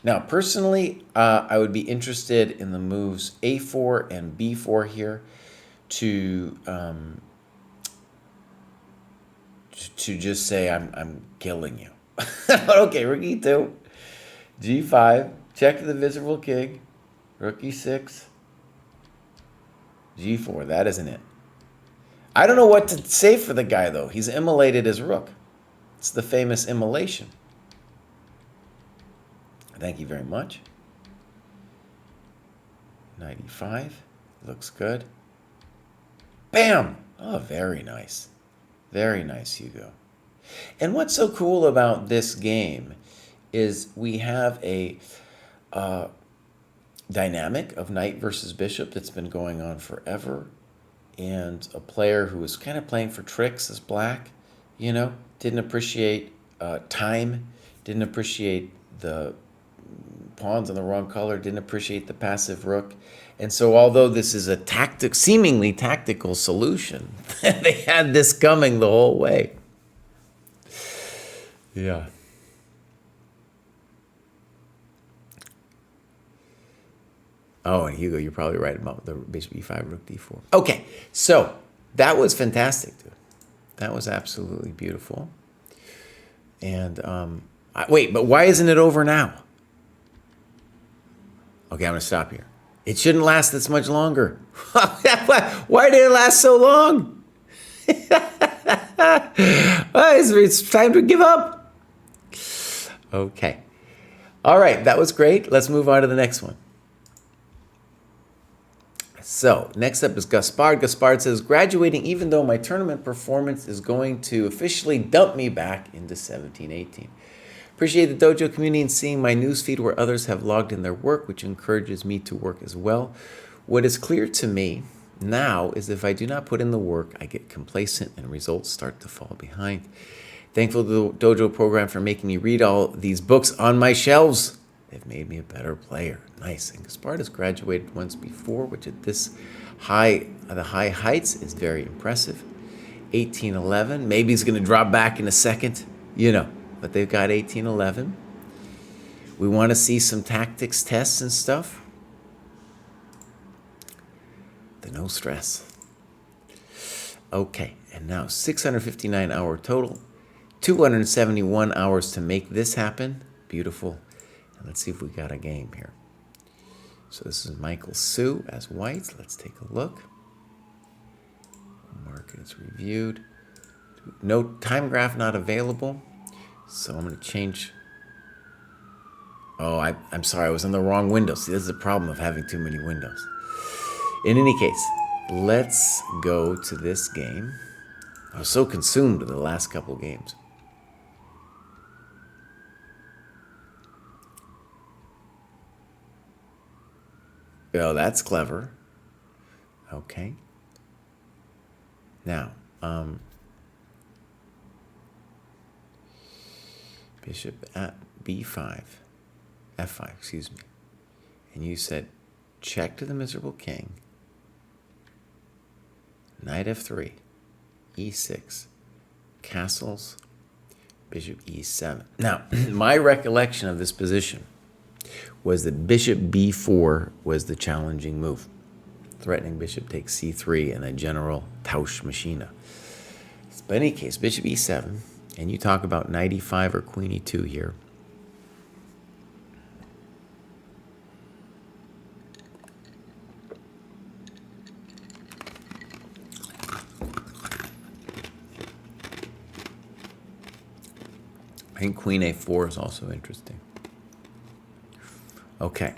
Now, personally, I would be interested in the moves a4 and b4 here to just say I'm killing you. Okay, rook e2, g5, check the visible king, rook e6, g4. That isn't it. I don't know what to say for the guy, though. He's immolated his rook. It's the famous immolation. Thank you very much. Knight e5. Looks good. Bam! Oh, very nice. Very nice, Hugo. And what's so cool about this game is we have a dynamic of knight versus bishop that's been going on forever and a player who was kind of playing for tricks as black, you know, didn't appreciate time, didn't appreciate the pawns in the wrong color, didn't appreciate the passive rook. And so although this is a seemingly tactical solution, they had this coming the whole way. Yeah. Oh, and Hugo, you're probably right about the bishop e5, rook d4. Okay, so that was fantastic, dude. That was absolutely beautiful. And wait, but why isn't it over now? Okay, I'm going to stop here. It shouldn't last this much longer. Why did it last so long? It's time to give up. Okay. All right, that was great. Let's move on to the next one. So, next up is Gaspard. Gaspard says, graduating even though my tournament performance is going to officially dump me back into 17-18. Appreciate the dojo community and seeing my newsfeed where others have logged in their work, which encourages me to work as well. What is clear to me now is if I do not put in the work, I get complacent and results start to fall behind. Thankful to the dojo program for making me read all these books on my shelves. They've made me a better player. Nice. And Gaspard has graduated once before, which at this high heights is very impressive. 1811. Maybe he's going to drop back in a second, you know. But they've got 1811. We want to see some tactics tests and stuff. No stress. Okay, and now 659 hour total. 271 hours to make this happen. Beautiful. And let's see if we got a game here. So this is Michael Sue as white. Let's take a look. Market is reviewed. No time graph not available. So I'm going to change. Oh, I'm sorry. I was in the wrong window. See, this is the problem of having too many windows. In any case, let's go to this game. I was so consumed with the last couple games. Oh, that's clever. Okay. Now, bishop at b5, f5, excuse me. And you said check to the miserable king, knight f3, e6, castles, bishop e7. Now, my recollection of this position was that bishop b4 was the challenging move. Threatening bishop takes c3 and a general Tausch Machina. But in any case, bishop e7, and you talk about knight e5 or queen e2 here. I think queen a4 is also interesting. Okay.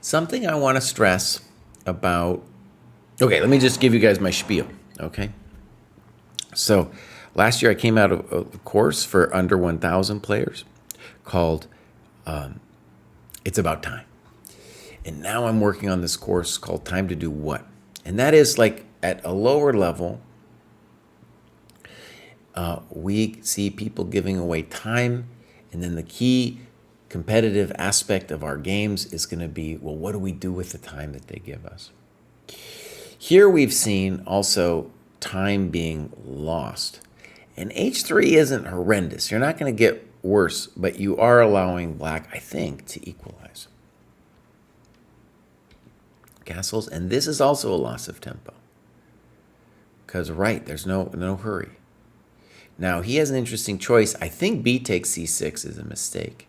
Something I want to stress about... Okay, let me just give you guys my spiel, okay? So, last year I came out of a course for under 1,000 players called It's About Time. And now I'm working on this course called Time to Do What? And that is like at a lower level... we see people giving away time, and then the key competitive aspect of our games is going to be, well, what do we do with the time that they give us? Here we've seen also time being lost. And h3 isn't horrendous. You're not going to get worse, but you are allowing black, I think, to equalize. Castles, and this is also a loss of tempo. Because, right, there's no hurry. Now, he has an interesting choice. I think b takes c6 is a mistake.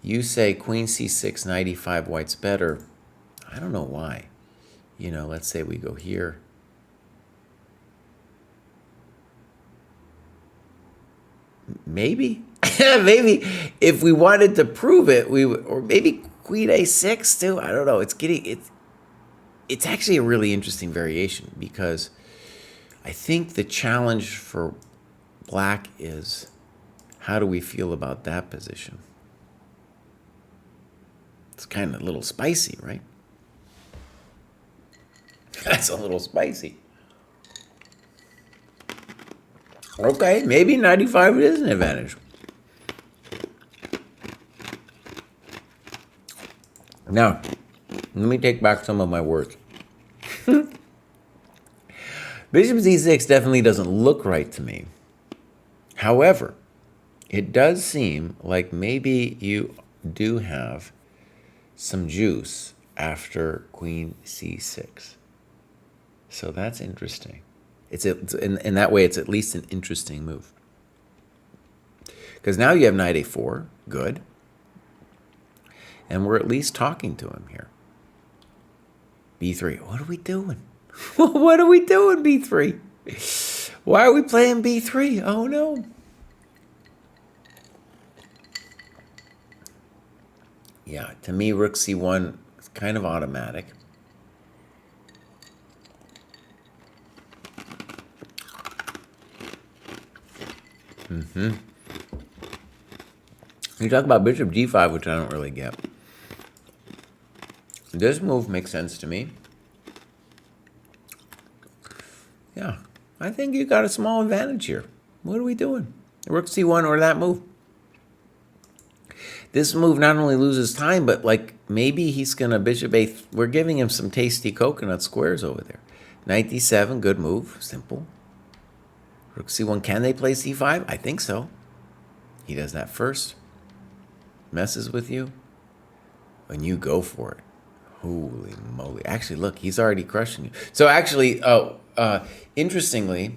You say queen c6, knight e5, white's better. I don't know why. You know, let's say we go here. Maybe. Maybe if we wanted to prove it, we would, or maybe queen a6 too. I don't know. It's actually a really interesting variation because I think the challenge for black is, how do we feel about that position? It's kind of a little spicy, right? That's a little spicy. Okay, maybe 95 is an advantage. Now, let me take back some of my words. Bishop z6 definitely doesn't look right to me. However, it does seem like maybe you do have some juice after queen c6. So that's interesting. In that way, it's at least an interesting move. Because now you have knight a4, good. And we're at least talking to him here. b3, what are we doing? What are we doing, b3? Why are we playing b3? Oh, no. Yeah, to me, rook c1 is kind of automatic. You talk about bishop g5, which I don't really get. This move makes sense to me. Yeah, I think you got a small advantage here. What are we doing? Rook c1 or that move? This move not only loses time, but like maybe he's going to bishop a... We're giving him some tasty coconut squares over there. Knight d7, good move, simple. Rook c1, can they play c5? I think so. He does that first. Messes with you. And you go for it. Holy moly. Actually, look, he's already crushing you. So actually, interestingly,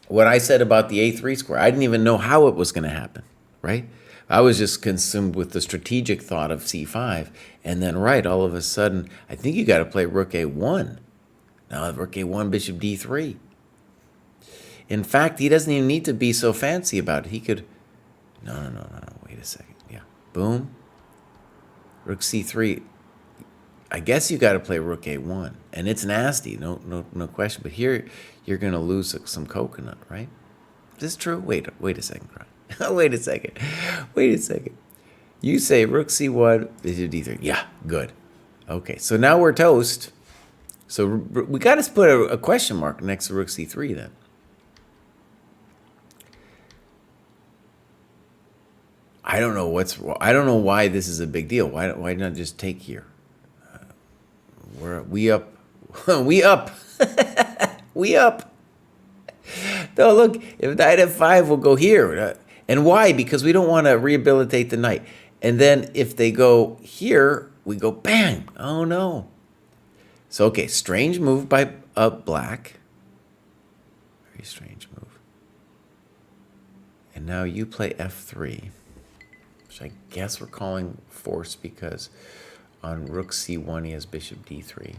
what I said about the a3 square, I didn't even know how it was going to happen, right? I was just consumed with the strategic thought of c5. And then, right, all of a sudden, I think you got to play rook a1. Now, rook a1, bishop d3. In fact, he doesn't even need to be so fancy about it. He could... No. Wait a second. Yeah. Boom. Rook c3. I guess you got to play rook a1. And it's nasty, no question. But here, you're going to lose some coconut, right? Is this true? Wait a second, Kraai. Wait a second. You say rook c1, bishop d3. Yeah, good. Okay, so now we're toast. So we got to put a question mark next to rook c3 then. I don't know why this is a big deal. Why not just take here? We up. We up. We up. No, look, if knight f5 will go here. And why? Because we don't want to rehabilitate the knight. And then if they go here, we go bang. Oh, no. So, okay, strange move by black. Very strange move. And now you play f3. Which I guess we're calling force because on rook c1 he has bishop d3.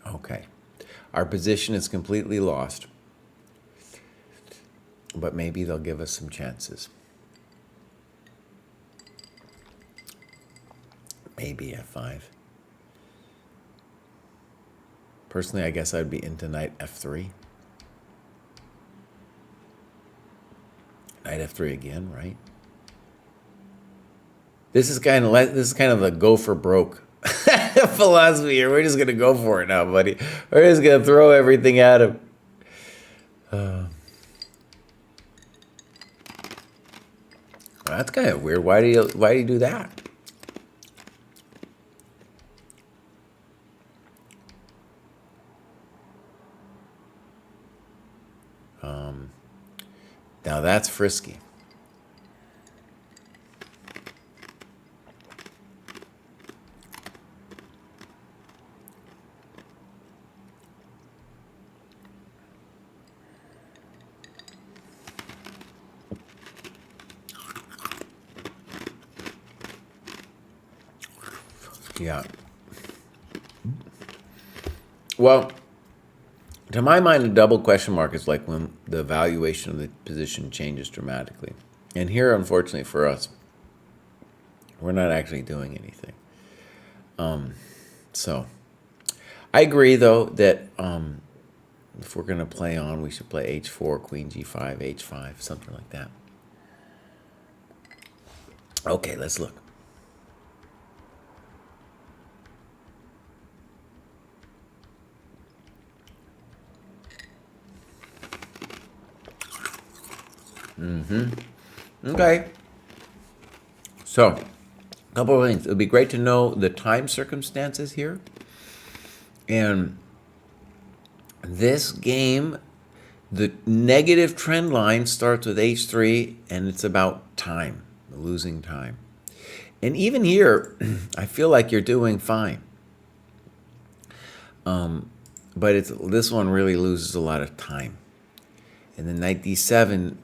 Okay. Our position is completely lost. But maybe they'll give us some chances. Maybe f5. Personally, I guess I'd be into knight f3. Knight f3 again, right? This is kind of the go for broke philosophy here. We're just gonna go for it now, buddy. We're just gonna throw everything at him. That's kind of weird. Why do you do that? Now that's frisky. Yeah. Well, to my mind, a double question mark is like when the valuation of the position changes dramatically. And here, unfortunately for us, we're not actually doing anything. So I agree, though, that If we're going to play on, we should play h4, queen g5, h5, something like that. Okay, let's look. Okay. So, a couple of things. It would be great to know the time circumstances here. And this game, the negative trend line starts with h3, and it's about time, losing time. And even here, I feel like you're doing fine. But this one really loses a lot of time. And then knight d7,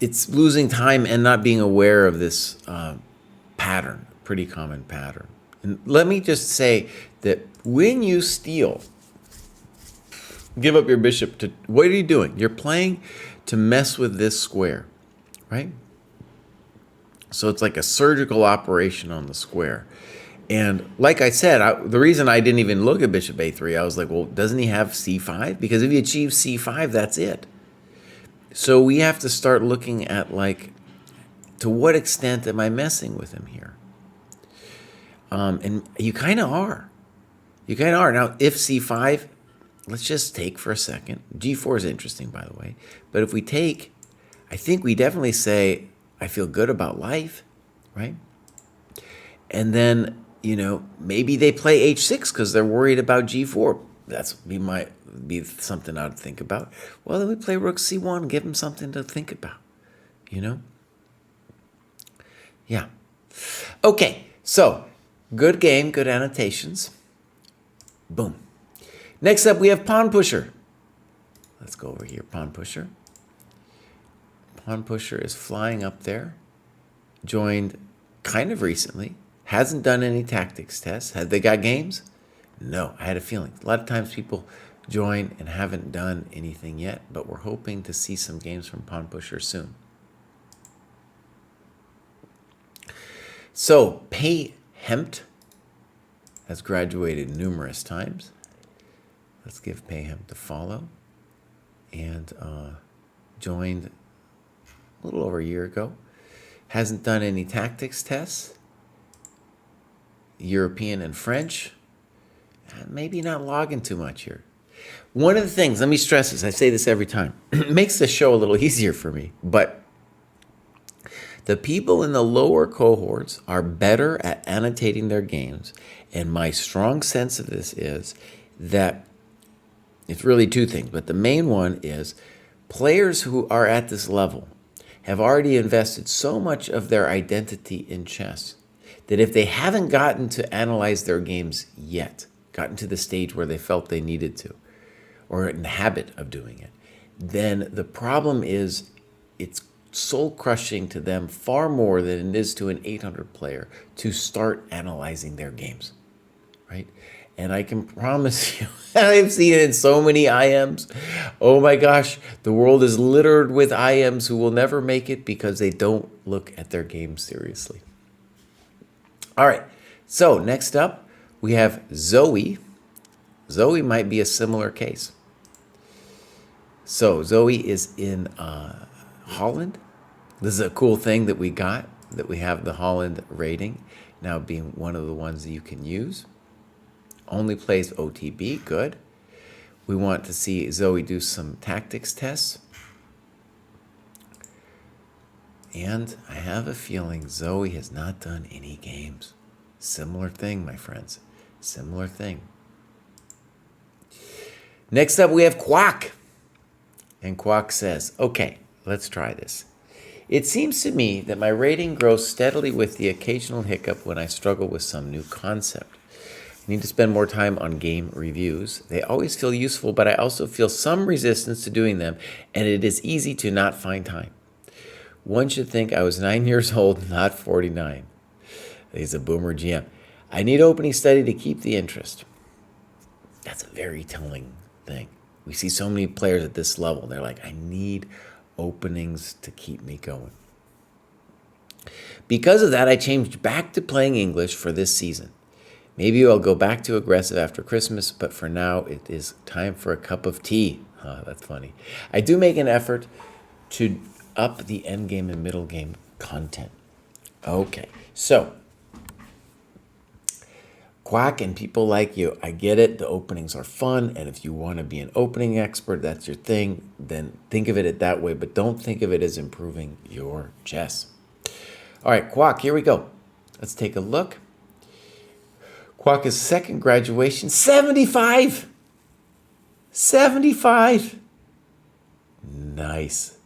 it's losing time and not being aware of this pattern, pretty common pattern. And let me just say that when you steal, give up your bishop to, what are you doing? You're playing to mess with this square, right? So it's like a surgical operation on the square. And like I said, the reason I didn't even look at bishop a3, I was like, well, doesn't he have c5? Because if he achieves c5, that's it. So we have to start looking at, like, to what extent am I messing with him here? And you kind of are. You kind of are. Now, if c5, let's just take for a second. g4 is interesting, by the way. But if we take, I think we definitely say, I feel good about life, right? And then, you know, maybe they play h6 because they're worried about g4. Might be something I'd think about. Well, then we play rook c1, give them something to think about, you know? Yeah. Okay, so good game, good annotations. Boom. Next up, we have pawn pusher. Let's go over here, pawn pusher. Pawn pusher is flying up there. Joined kind of recently. Hasn't done any tactics tests. Have they got games? No, I had a feeling. A lot of times people join and haven't done anything yet, but we're hoping to see some games from pawn pusher soon. So, Pei Hempt has graduated numerous times. Let's give Pei Hempt a follow. And joined a little over a year ago. Hasn't done any tactics tests. European and French. Maybe not logging too much here. One of the things, let me stress this, I say this every time, it makes the show a little easier for me, but the people in the lower cohorts are better at annotating their games, and my strong sense of this is that it's really two things, but the main one is players who are at this level have already invested so much of their identity in chess that if they haven't gotten to analyze their games yet, gotten to the stage where they felt they needed to, or in the habit of doing it, then the problem is it's soul-crushing to them far more than it is to an 800 player to start analyzing their games, right? And I can promise you, I've seen it in so many IMs. Oh my gosh, the world is littered with IMs who will never make it because they don't look at their games seriously. All right, so next up, we have Zoe. Zoe might be a similar case. So Zoe is in Holland. This is a cool thing that we got, that we have the Holland rating now being one of the ones that you can use. Only plays OTB, good. We want to see Zoe do some tactics tests. And I have a feeling Zoe has not done any games. Similar thing, my friends. Similar thing. Next up, we have Quack. And Quack says, okay, let's try this. It seems to me that my rating grows steadily with the occasional hiccup when I struggle with some new concept. I need to spend more time on game reviews. They always feel useful, but I also feel some resistance to doing them, and it is easy to not find time. One should think I was 9 years old, not 49. He's a boomer GM. I need opening study to keep the interest. That's a very telling thing. We see so many players at this level. They're like, I need openings to keep me going. Because of that, I changed back to playing English for this season. Maybe I'll go back to aggressive after Christmas, but for now it is time for a cup of tea. That's funny. I do make an effort to up the end game and middle game content. Okay, so Quack and people like you, I get it. The openings are fun, and if you want to be an opening expert, that's your thing, then think of it that way, but don't think of it as improving your chess. All right, Quack, here we go. Let's take a look. Quack's second graduation, 75. 75. Nice.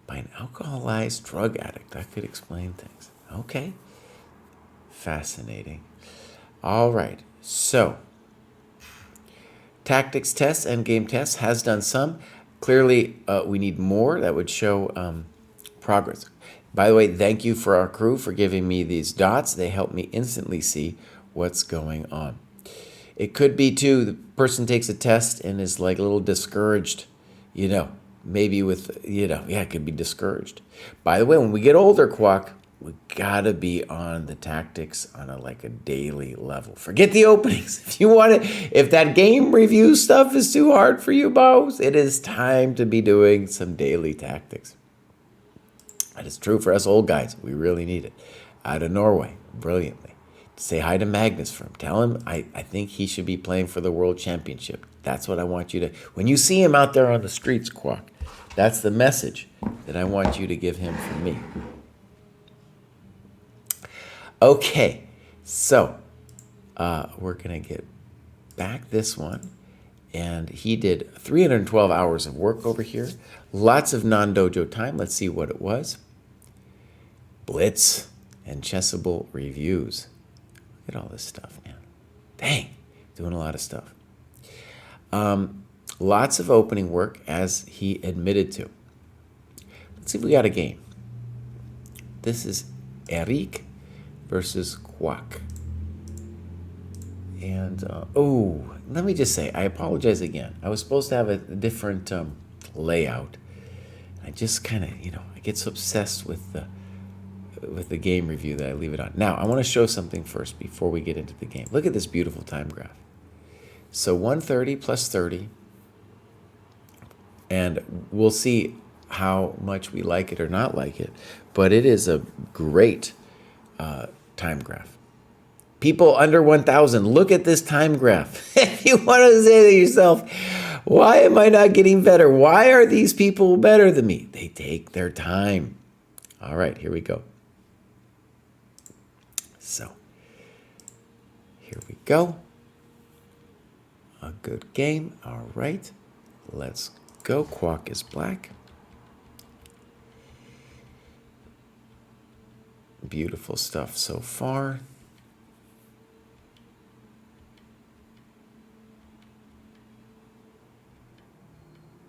By an alcoholized drug addict. That could explain things. Okay. Fascinating. All right. So, tactics tests and game tests has done some. Clearly, we need more. That would show progress. By the way, thank you for our crew for giving me these dots. They help me instantly see what's going on. It could be, too, the person takes a test and is like a little discouraged, maybe with, it could be discouraged. By the way, when we get older, Quack, we gotta be on the tactics on a daily level. Forget the openings. If you want it, if that game review stuff is too hard for you, Bows, it is time to be doing some daily tactics. That is true for us old guys. We really need it. Out of Norway, brilliantly. Say hi to Magnus for him. Tell him I think he should be playing for the World Championship. That's what I want you to... When you see him out there on the streets, Quack, that's the message that I want you to give him from me. Okay, so we're going to get back this one. And he did 312 hours of work over here. Lots of non-dojo time. Let's see what it was. Blitz and Chessable reviews. Look at all this stuff, man. Dang, doing a lot of stuff. Lots of opening work, as he admitted to. Let's see if we got a game. This is Eric versus Quack. And, let me just say, I apologize again. I was supposed to have a different layout. I just kind of, I get so obsessed with the game review that I leave it on. Now, I want to show something first before we get into the game. Look at this beautiful time graph. So 130 plus 30, and we'll see how much we like it or not like it, but it is a great time graph. People under 1,000, look at this time graph. If you want to say to yourself, why am I not getting better? Why are these people better than me? They take their time. All right, here we go. So, here we go. A good game. All right, let's go. Quack is black. Beautiful stuff so far.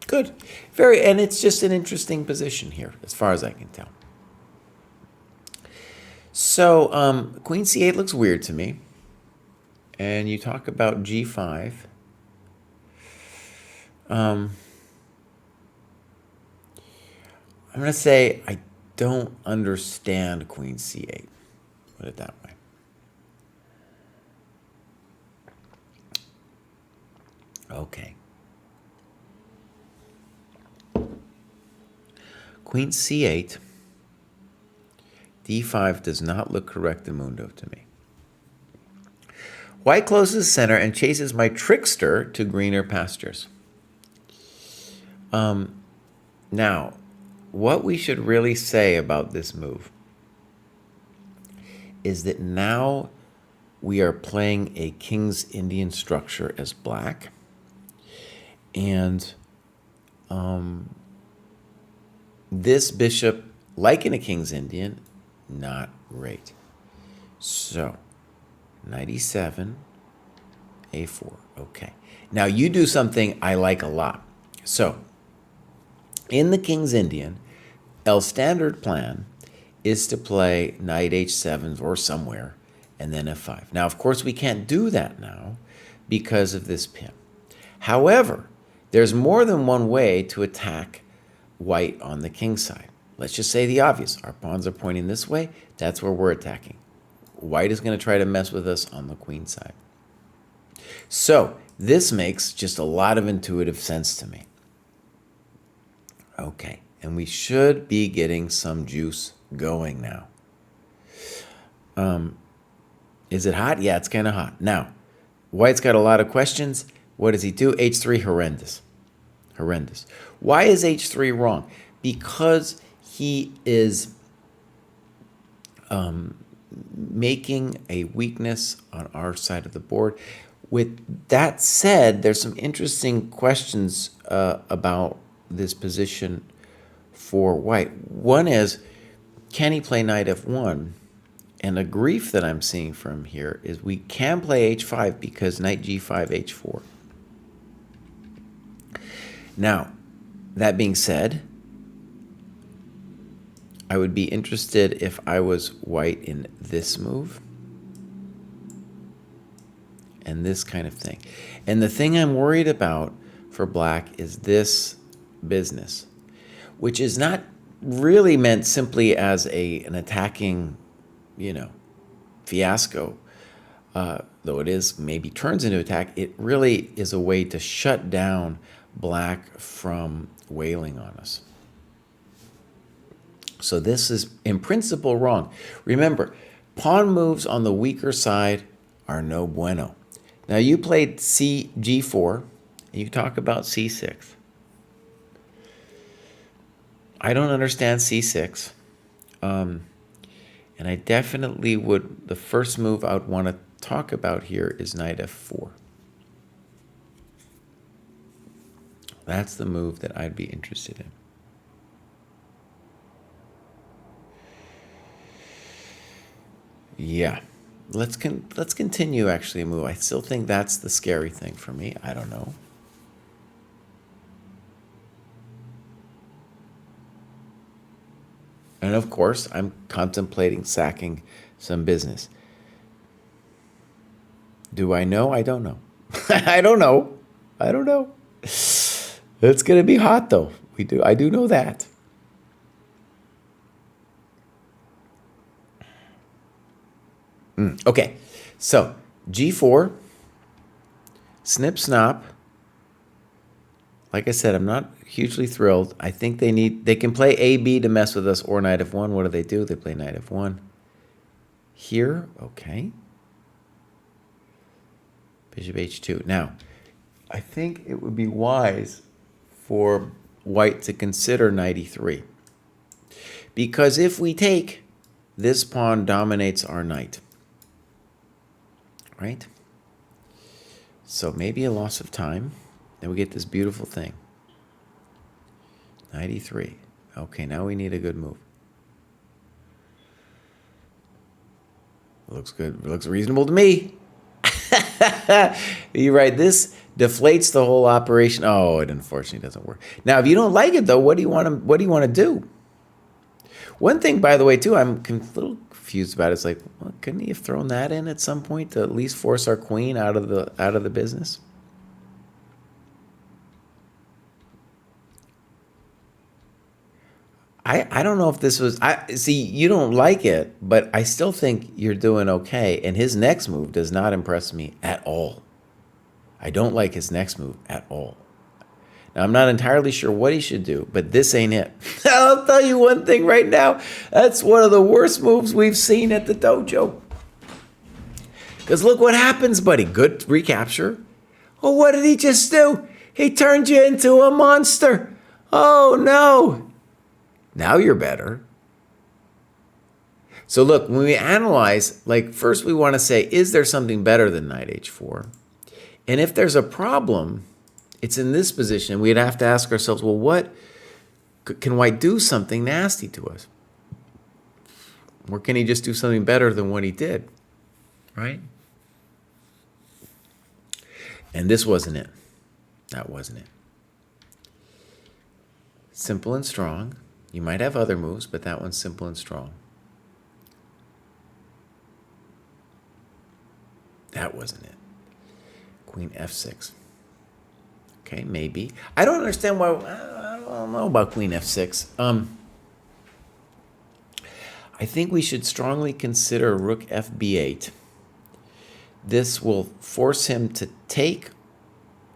Good. And it's just an interesting position here, as far as I can tell. So, Queen C8 looks weird to me. And you talk about G5. I'm going to say I don't understand Queen C8. Put it that way. Okay. Queen C8, D5 does not look correctamundo to me. White closes center and chases my trickster to greener pastures. Now, what we should really say about this move is that now we are playing a King's Indian structure as black. And this bishop, like in a King's Indian, not great. So, knight e7, a4. Okay. Now, you do something I like a lot. So, in the King's Indian, El standard plan is to play knight h7 or somewhere, and then f5. Now, of course, we can't do that now because of this pin. However, there's more than one way to attack white on the king side. Let's just say the obvious. Our pawns are pointing this way. That's where we're attacking. white is going to try to mess with us on the queen side. So this makes just a lot of intuitive sense to me. Okay, and we should be getting some juice going now. Is it hot? Yeah, it's kind of hot. Now, white's got a lot of questions. What does he do? H3, horrendous. Horrendous. Why is H3 wrong? Because he is making a weakness on our side of the board. With that said, there's some interesting questions about this position for white. One is, can he play knight f1? And a grief that I'm seeing from here is we can play h5 because knight g5, h4. Now, that being said, I would be interested if I was white in this move and this kind of thing. And the thing I'm worried about for black is this business, which is not really meant simply as an attacking, fiasco, though it is maybe turns into attack. It really is a way to shut down black from wailing on us. So this is in principle wrong. Remember, pawn moves on the weaker side are no bueno. Now you played G4, and you talk about C6. I don't understand C6. And I definitely would, the first move I would want to talk about here is knight f4. That's the move that I'd be interested in. Yeah, let's continue actually a move. I still think that's the scary thing for me. I don't know. And of course, I'm contemplating sacking some business. Do I know? I don't know. I don't know. I don't know. It's going to be hot though. I do know that. Okay, so G4, snip snap. Like I said, I'm not hugely thrilled. I think they can play AB to mess with us or knight f1. What do? They play knight f1. Here, okay. Bishop h2. Now, I think it would be wise for white to consider knight e3. Because if we take, this pawn dominates our knight. Right? So maybe a loss of time. Then we get this beautiful thing. Knight e3. Okay, now we need a good move. Looks good. Looks reasonable to me. You're right. This deflates the whole operation. Oh, it unfortunately doesn't work. Now, if you don't like it though, what do you want to do? One thing, by the way, too, I'm a little confused about. It's like, well, couldn't he have thrown that in at some point to at least force our queen out of the business? I don't know if this was, see, you don't like it, but I still think you're doing okay. And his next move does not impress me at all. I don't like his next move at all. Now, I'm not entirely sure what he should do, but this ain't it. I'll tell you one thing right now. That's one of the worst moves we've seen at the dojo. Because look what happens, buddy. Good recapture. Oh, what did he just do? He turned you into a monster. Oh, no. Now you're better. So look, when we analyze, like first we want to say, is there something better than knight h4? And if there's a problem, it's in this position. We'd have to ask ourselves, well, what can white do something nasty to us? Or can he just do something better than what he did? Right? And this wasn't it. That wasn't it. Simple and strong. You might have other moves, but that one's simple and strong. That wasn't it. Queen f6. Okay, maybe. I don't understand why. I don't know about queen f6. I think we should strongly consider rook fb8. This will force him to take,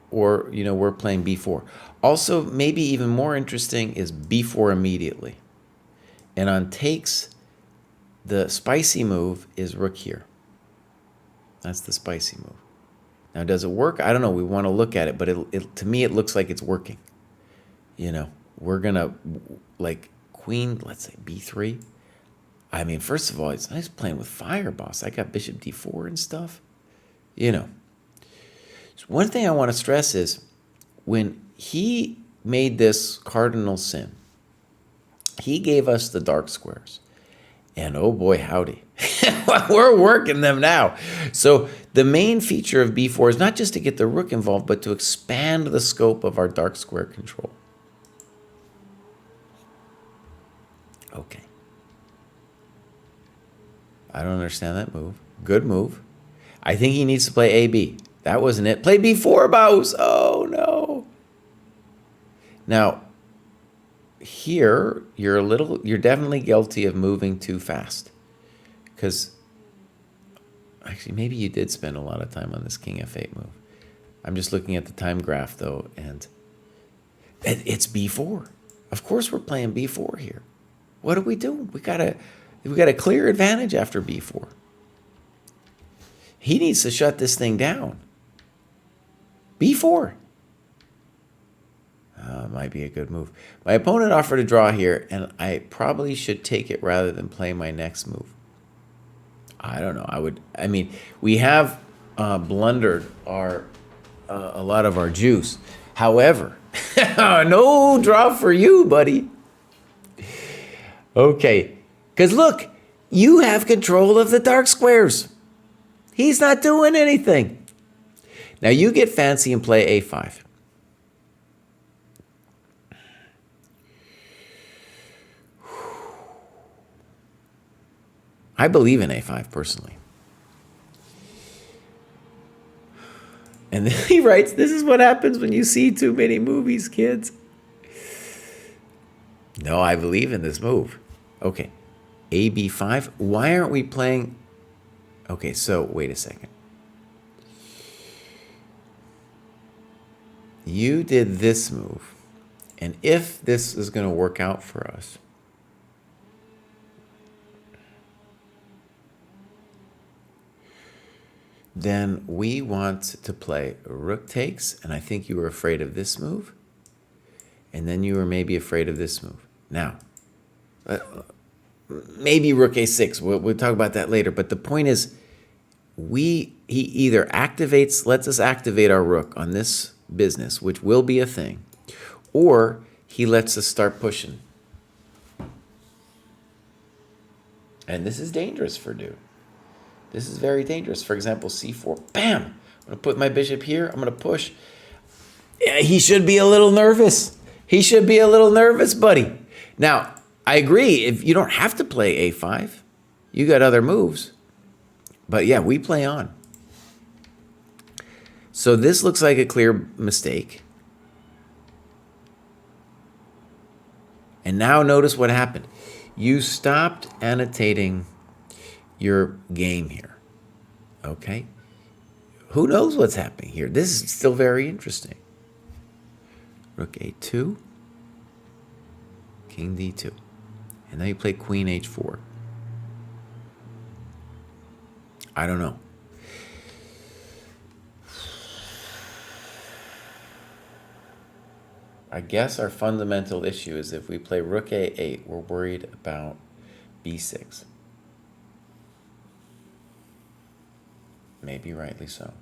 or, we're playing b4. Also, maybe even more interesting is b4 immediately. And on takes, the spicy move is rook here. That's the spicy move. Now, does it work? I don't know. We want to look at it, but to me, it looks like it's working. We're going to, like, queen, let's say b3. I mean, first of all, it's nice playing with fire, boss. I got bishop d4 and stuff. So one thing I want to stress is when he made this cardinal sin, he gave us the dark squares. And oh boy, howdy. We're working them now. So the main feature of b4 is not just to get the rook involved, but to expand the scope of our dark square control. Okay. I don't understand that move. Good move. I think he needs to play AB. That wasn't it. Play b4, Baus. Oh, no. Now, here, you're definitely guilty of moving too fast. Because, actually, maybe you did spend a lot of time on this king f8 move. I'm just looking at the time graph, though, and it's b4. Of course we're playing b4 here. What are we doing? We got a clear advantage after b4. He needs to shut this thing down. b4. Might be a good move. My opponent offered a draw here, and I probably should take it rather than play my next move. I don't know. We have blundered a lot of our juice. However, no draw for you, buddy. Okay, because look, you have control of the dark squares. He's not doing anything. Now you get fancy and play a5. I believe in a5 personally. And then he writes, this is what happens when you see too many movies, kids. No, I believe in this move. Okay, ab5. Why aren't we playing? Okay, so wait a second. You did this move. And if this is going to work out for us, then we want to play rook takes, and I think you were afraid of this move, and then you were maybe afraid of this move. Now, maybe rook a6. We'll talk about that later, but the point is, he either lets us activate our rook on this business, which will be a thing, or he lets us start pushing. And this is dangerous for dude. This is very dangerous. For example, c4. Bam! I'm going to put my bishop here. I'm going to push. Yeah, he should be a little nervous. He should be a little nervous, buddy. Now, I agree. If you don't have to play a5, you got other moves. But yeah, we play on. So this looks like a clear mistake. And now notice what happened. You stopped annotating your game here. Okay? Who knows what's happening here? This is still very interesting. Rook a2. King d2. And now you play queen h4. I don't know. I guess our fundamental issue is if we play rook a8, we're worried about b6. Maybe rightly so.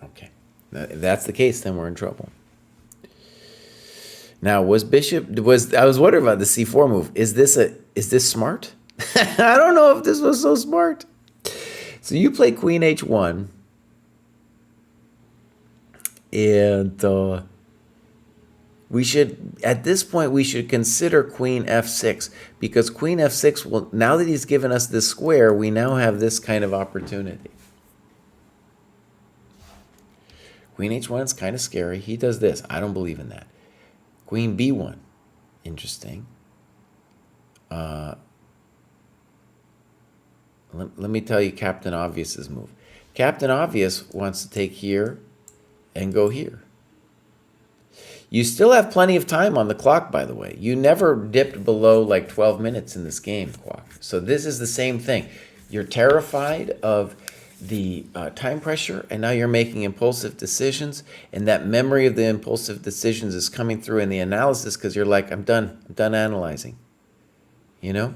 Okay. Now, if that's the case, then we're in trouble. Now, I was wondering about the c4 move. Is this smart? I don't know if this was so smart. So you play queen h1, and at this point, we should consider queen f6, because queen f6 will, now that he's given us this square, we now have this kind of opportunity. Queen h1 is kind of scary. He does this. I don't believe in that. Queen B1. Interesting. Let me tell you Captain Obvious's move. Captain Obvious wants to take here and go here. You still have plenty of time on the clock, by the way. You never dipped below like 12 minutes in this game, Kwok. So this is the same thing. You're terrified of the time pressure, and now you're making impulsive decisions, and that memory of the impulsive decisions is coming through in the analysis because you're like, I'm done analyzing. You know?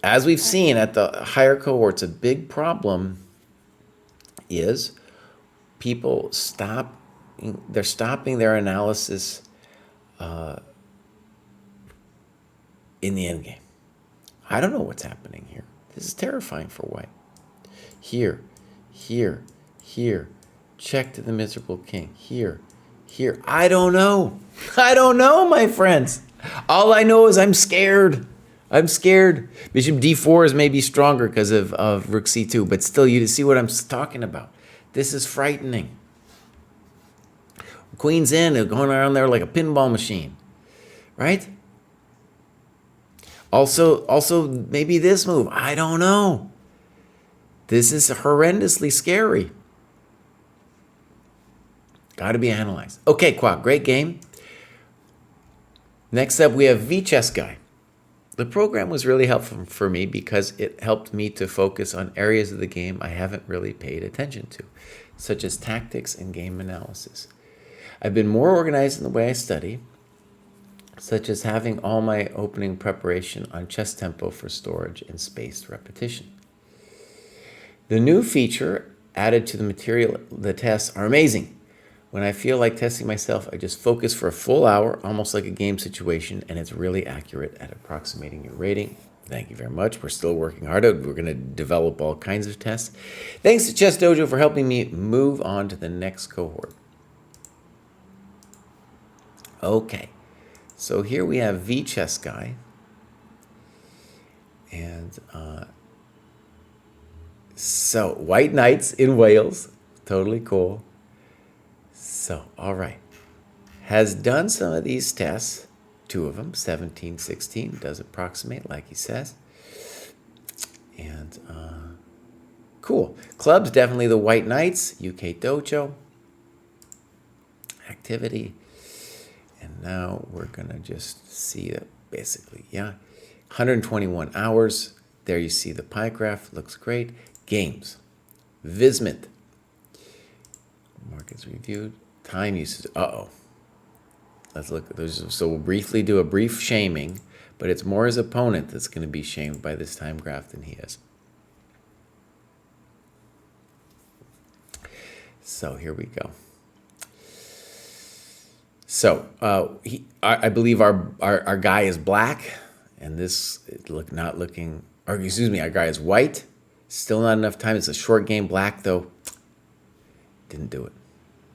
As we've seen at the higher cohorts, a big problem is people they're stopping their analysis in the end game. I don't know what's happening here. This is terrifying for white. Here, here, here. Check to the miserable king. Here, here. I don't know. I don't know, my friends. All I know is I'm scared. I'm scared. Bishop d4 is maybe stronger because of rook c2, but still, you see what I'm talking about. This is frightening. Queen's in, they're going around there like a pinball machine, right? Also, maybe this move. I don't know. This is horrendously scary. Got to be analyzed. Okay, Kwok, great game. Next up, we have ChessDojo. The program was really helpful for me because it helped me to focus on areas of the game I haven't really paid attention to, such as tactics and game analysis. I've been more organized in the way I study, such as having all my opening preparation on chess tempo for storage and spaced repetition. The new feature added to the material, the tests are amazing. When I feel like testing myself, I just focus for a full hour, almost like a game situation, and it's really accurate at approximating your rating. Thank you very much. We're still working hard. We're going to develop all kinds of tests. Thanks to ChessDojo for helping me move on to the next cohort. Okay, so here we have ChessDojo. And so, White Knights in Wales. Totally cool. So, all right. Has done some of these tests. 2 of them, 17, 16. Does approximate, like he says. And cool. Clubs, definitely the White Knights. UK Dojo. Activity. And now we're going to just see that basically, yeah. 121 hours. There you see the pie graph. Looks great. Games. Vismut. Markets reviewed. Time usage. Uh-oh. Let's look at those. So we'll briefly do a brief shaming, but it's more his opponent that's going to be shamed by this time graph than he is. So here we go. So I believe our guy is black, and this not looking. Or excuse me, our guy is white. Still not enough time. It's a short game. Black though. Didn't do it.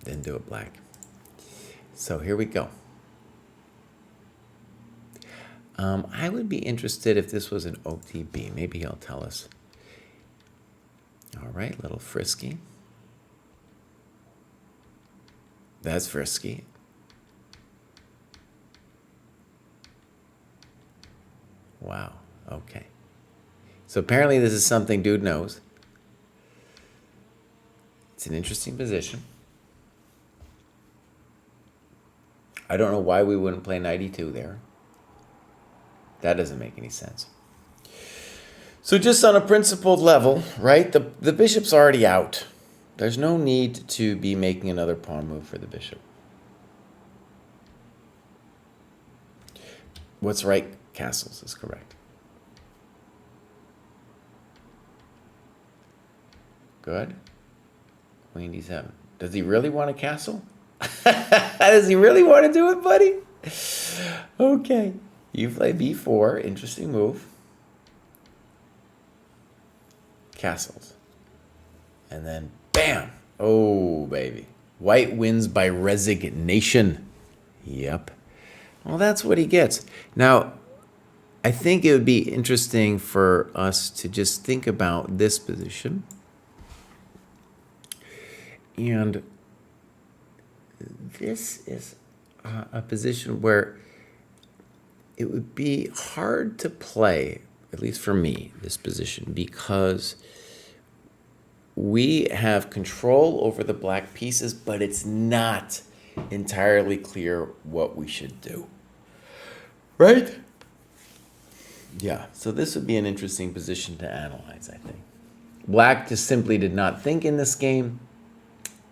Didn't do it black. So here we go. I would be interested if this was an OTB. Maybe he'll tell us. All right, little frisky. That's frisky. Wow, okay. So apparently this is something dude knows. It's an interesting position. I don't know why we wouldn't play knight e2 there. That doesn't make any sense. So just on a principled level, right, the bishop's already out. There's no need to be making another pawn move for the bishop. What's right? Castles is correct. Good. Queen d7. Does he really want a castle? Does he really want to do it, buddy? Okay. You play b4. Interesting move. Castles. And then, bam. Oh, baby. White wins by resignation. Yep. Well, that's what he gets. Now, I think it would be interesting for us to just think about this position. And this is a position where it would be hard to play, at least for me, this position, because we have control over the black pieces, but it's not entirely clear what we should do. Right? Yeah, so this would be an interesting position to analyze, I think. Black just simply did not think in this game,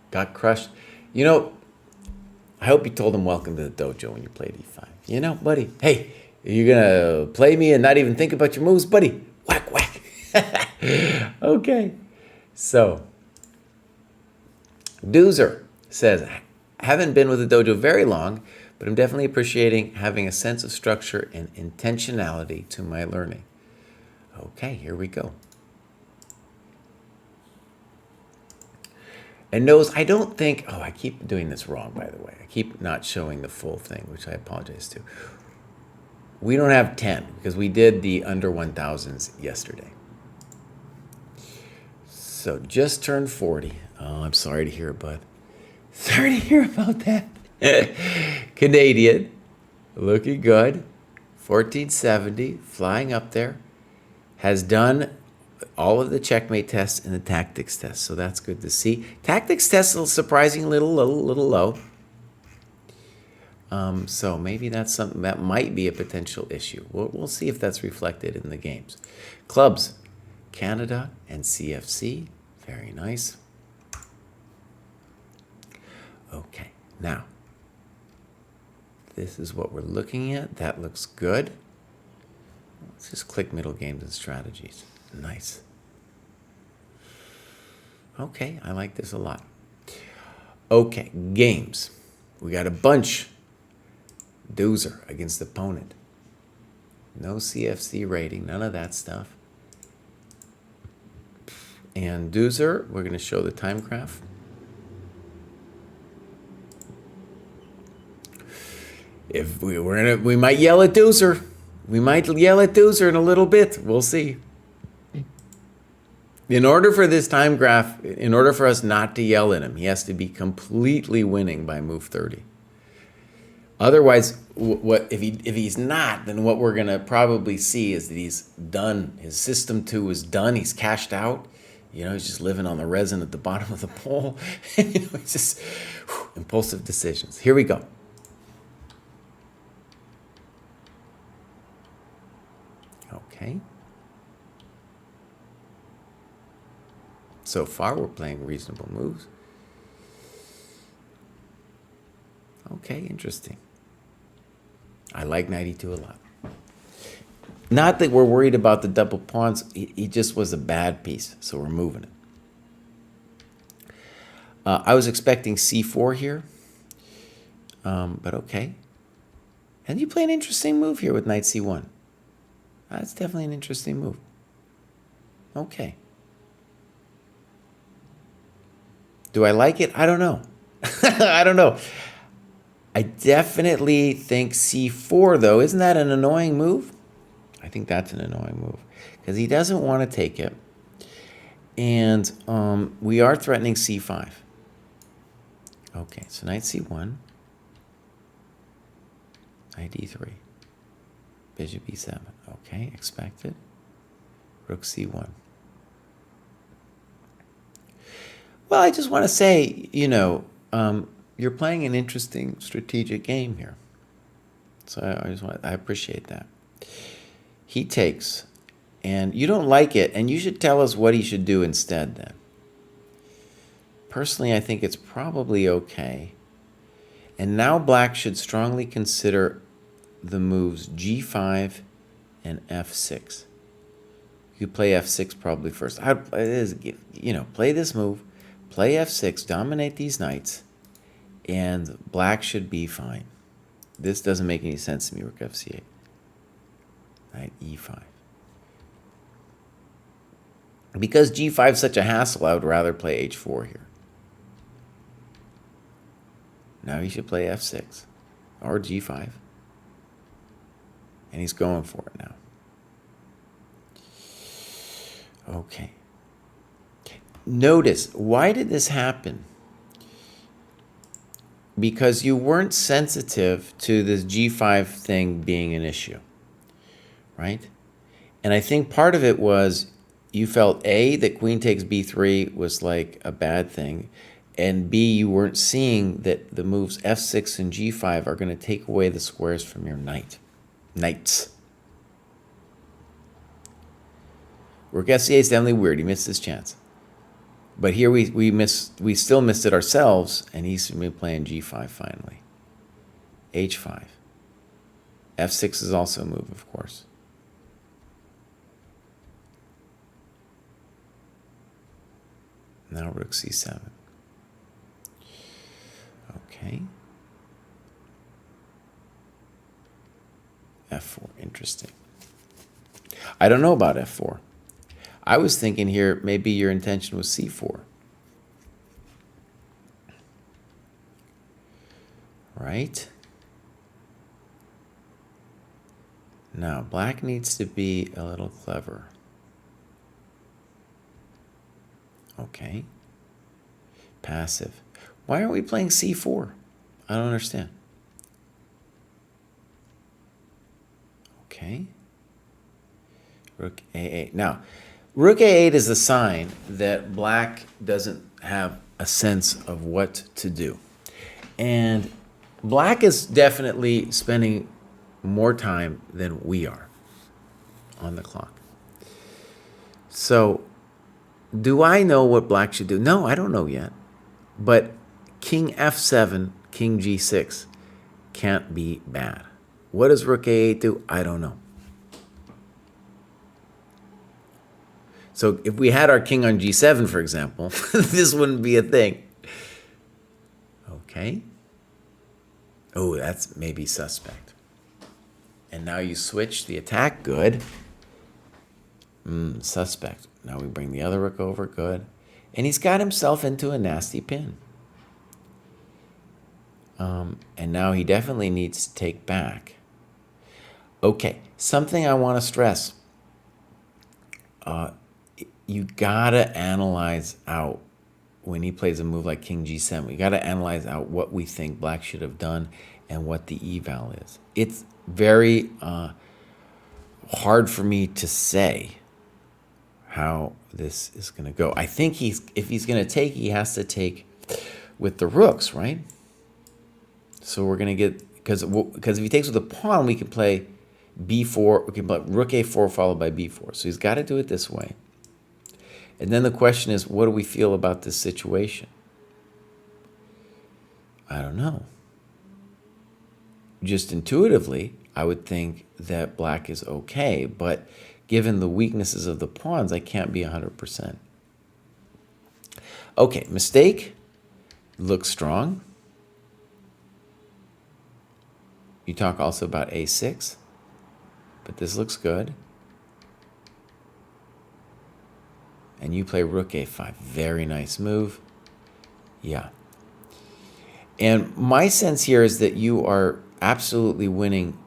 got crushed. You know, I hope you told him welcome to the dojo when you played e5. You know, buddy, hey, you're going to play me and not even think about your moves, buddy? Whack, whack. Okay. So, Doozer says, haven't been with the dojo very long, but I'm definitely appreciating having a sense of structure and intentionality to my learning. Okay, here we go. And knows, I don't think, oh, I keep doing this wrong, by the way. I keep not showing the full thing, which I apologize to. We don't have 10 because we did the under 1000s yesterday. So just turned 40. Oh, I'm sorry to hear, bud. Sorry to hear about that. Canadian, looking good. 1470, flying up there. Has done all of the checkmate tests and the tactics tests, so that's good to see. Tactics tests are surprisingly little low. So maybe that's something that might be a potential issue. We'll see if that's reflected in the games. Clubs, Canada and CFC, very nice. Okay, now, this is what we're looking at. That looks good. Let's just click middle games and strategies. Nice. Okay, I like this a lot. Okay, games. We got a bunch. Doozer against opponent. No CFC rating, none of that stuff. And Doozer, we're going to show the time graph. If we might yell at Doozer. We might yell at Doozer in a little bit. We'll see. In order for this time graph, in order for us not to yell at him, he has to be completely winning by move 30. Otherwise, if he's not, then what we're going to probably see is that he's done. His system 2 is done. He's cashed out. You know, he's just living on the resin at the bottom of the bowl. You know, it's just impulsive decisions. Here we go. Okay. So far, we're playing reasonable moves. Okay, interesting. I like 92 a lot. Not that we're worried about the double pawns. He just was a bad piece, so we're moving it. I was expecting c4 here, but okay. And you play an interesting move here with knight c1. That's definitely an interesting move. Okay. Do I like it? I don't know. I don't know. I definitely think c4, though. Isn't that an annoying move? I think that's an annoying move because he doesn't want to take it. And we are threatening c5. Okay, so knight c1, knight e3, bishop e7. Okay, expected. Rook c1. Well, I just want to say, you know, you're playing an interesting strategic game here. So I appreciate that. He takes, and you don't like it, and you should tell us what he should do instead then. Personally, I think it's probably okay. And now black should strongly consider the moves g5 and f6. You play f6 probably first. You know, play this move, play f6, dominate these knights, and black should be fine. This doesn't make any sense to me, rook f8. Knight e5. Because g5 is such a hassle, I would rather play h4 here. Now he should play f6 or g5. And he's going for it now. Okay. Notice, why did this happen? because you weren't sensitive to this G5 thing being an issue, right? And I think part of it was you felt A, that queen takes B3 was like a bad thing, and B, you weren't seeing that the moves F6 and G5 are going to take away the squares from your knights. Rook S8 is definitely weird. He missed his chance. But here we still missed it ourselves, and he's going to be playing G5 finally. H5. F6 is also a move, of course. Now Rook C7. Okay. F4, interesting. I don't know about F4. I was thinking here maybe your intention was C4. Right? Now, black needs to be a little clever. Okay. Passive. Why aren't we playing C4? I don't understand. Okay. Rook A8. Now, Rook A8 is a sign that black doesn't have a sense of what to do. And black is definitely spending more time than we are on the clock. So, do I know what black should do? No, I don't know yet. But King F7, King G6 can't be bad. What does Rook A8 do? I don't know. So if we had our king on G7, for example, this wouldn't be a thing. Okay. Oh, that's maybe suspect. And now you switch the attack. Good. Suspect. Now we bring the other rook over. Good. And he's got himself into a nasty pin. And now he definitely needs to take back. Okay. Something I want to stress. You gotta analyze out when he plays a move like King G7. We gotta analyze out what we think black should have done and what the eval is. It's very hard for me to say how this is gonna go. I think if he's gonna take, he has to take with the rooks, right? So we're gonna get because if he takes with the pawn, we can play B4. We can play Rook A4 followed by B4. So he's got to do it this way. And then the question is, what do we feel about this situation? I don't know. Just intuitively, I would think that black is okay, but given the weaknesses of the pawns, I can't be 100%. Okay, mistake. Looks strong. You talk also about A6, but this looks good. And you play Rook A5. Very nice move. Yeah. And my sense here is that you are absolutely winning.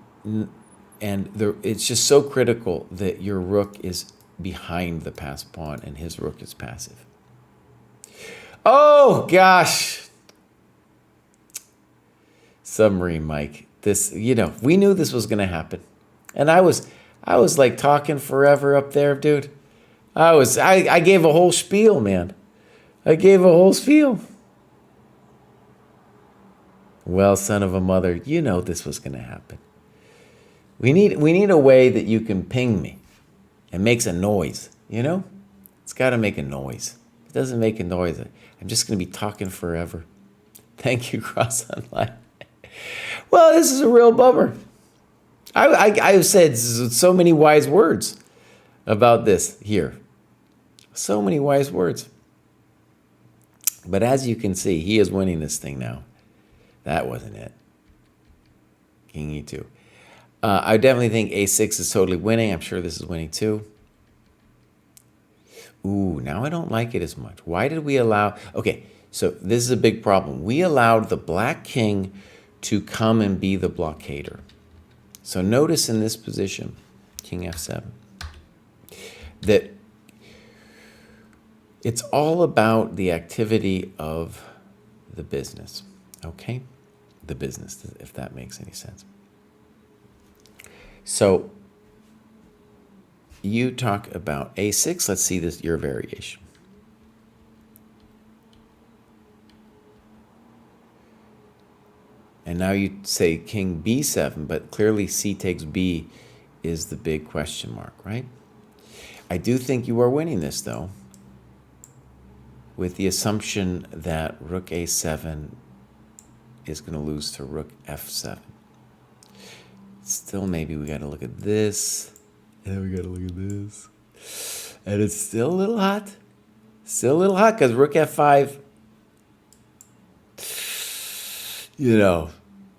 And it's just so critical that your rook is behind the passed pawn and his rook is passive. Oh, gosh. Submarine Mike. This, we knew this was going to happen. And I was like talking forever up there, dude. I gave a whole spiel, man. I gave a whole spiel. Well, son of a mother, you know this was going to happen. We need a way that you can ping me. It makes a noise, It's got to make a noise. If it doesn't make a noise, I'm just going to be talking forever. Thank you, Cross Online. Well, this is a real bummer. I've said so many wise words about this here. So many wise words. But as you can see, he is winning this thing now. That wasn't it. King E2. I definitely think A6 is totally winning. I'm sure this is winning too. Ooh, now I don't like it as much. Why did we allow... Okay, so this is a big problem. We allowed the black king to come and be the blockader. So notice in this position, King F7, that it's all about the activity of the business, okay? the business, if that makes any sense. So you talk about a6. Let's see this, your variation. And now you say king b7, but clearly c takes b is the big question mark, right? I do think you are winning this, though, with the assumption that rook a7 is going to lose to rook f7. Still, maybe we got to look at this, and then we got to look at this. And it's still a little hot. Still a little hot, because rook f5, you know,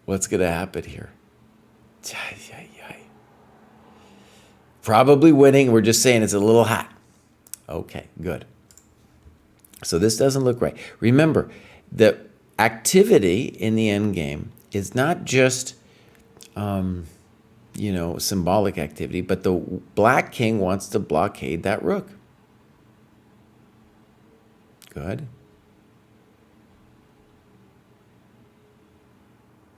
what's going to happen here? Probably winning. We're just saying it's a little hot. Okay, good. So this doesn't look right. Remember, the activity in the endgame is not just, you know, symbolic activity, but the black king wants to blockade that rook. Good.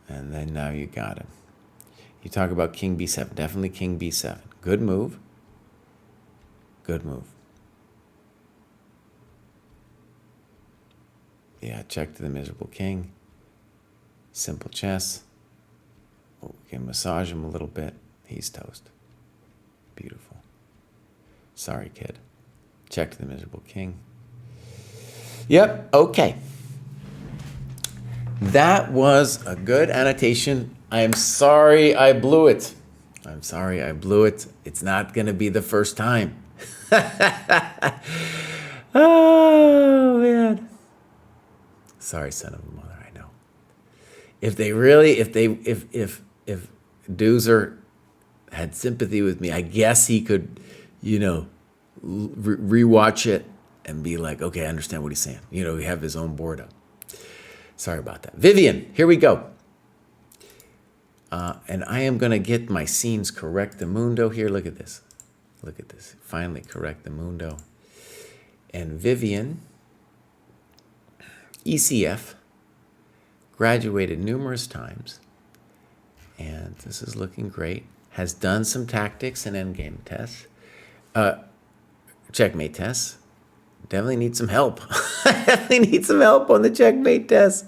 And then now you got him. You talk about king b7. Definitely king b7. Good move. Good move. Yeah, check to the miserable king. Simple chess. Oh, we can massage him a little bit. He's toast. Beautiful. Sorry, kid. Check to the miserable king. Yep, okay. That was a good annotation. I'm sorry I blew it. I'm sorry I blew it. It's not going to be the first time. Oh, man. Sorry, son of a mother, I know. If Doozer had sympathy with me, I guess he could, you know, rewatch it and be like, okay, I understand what he's saying. You know, we have his own board up. Sorry about that. Vivian, here we go. And I am going to get my scenes correct the mundo here. Look at this. Look at this. Finally correct the mundo. And Vivian, ECF, graduated numerous times. And this is looking great. Has done some tactics and endgame tests. Checkmate tests. Definitely need some help. Definitely need some help on the checkmate test.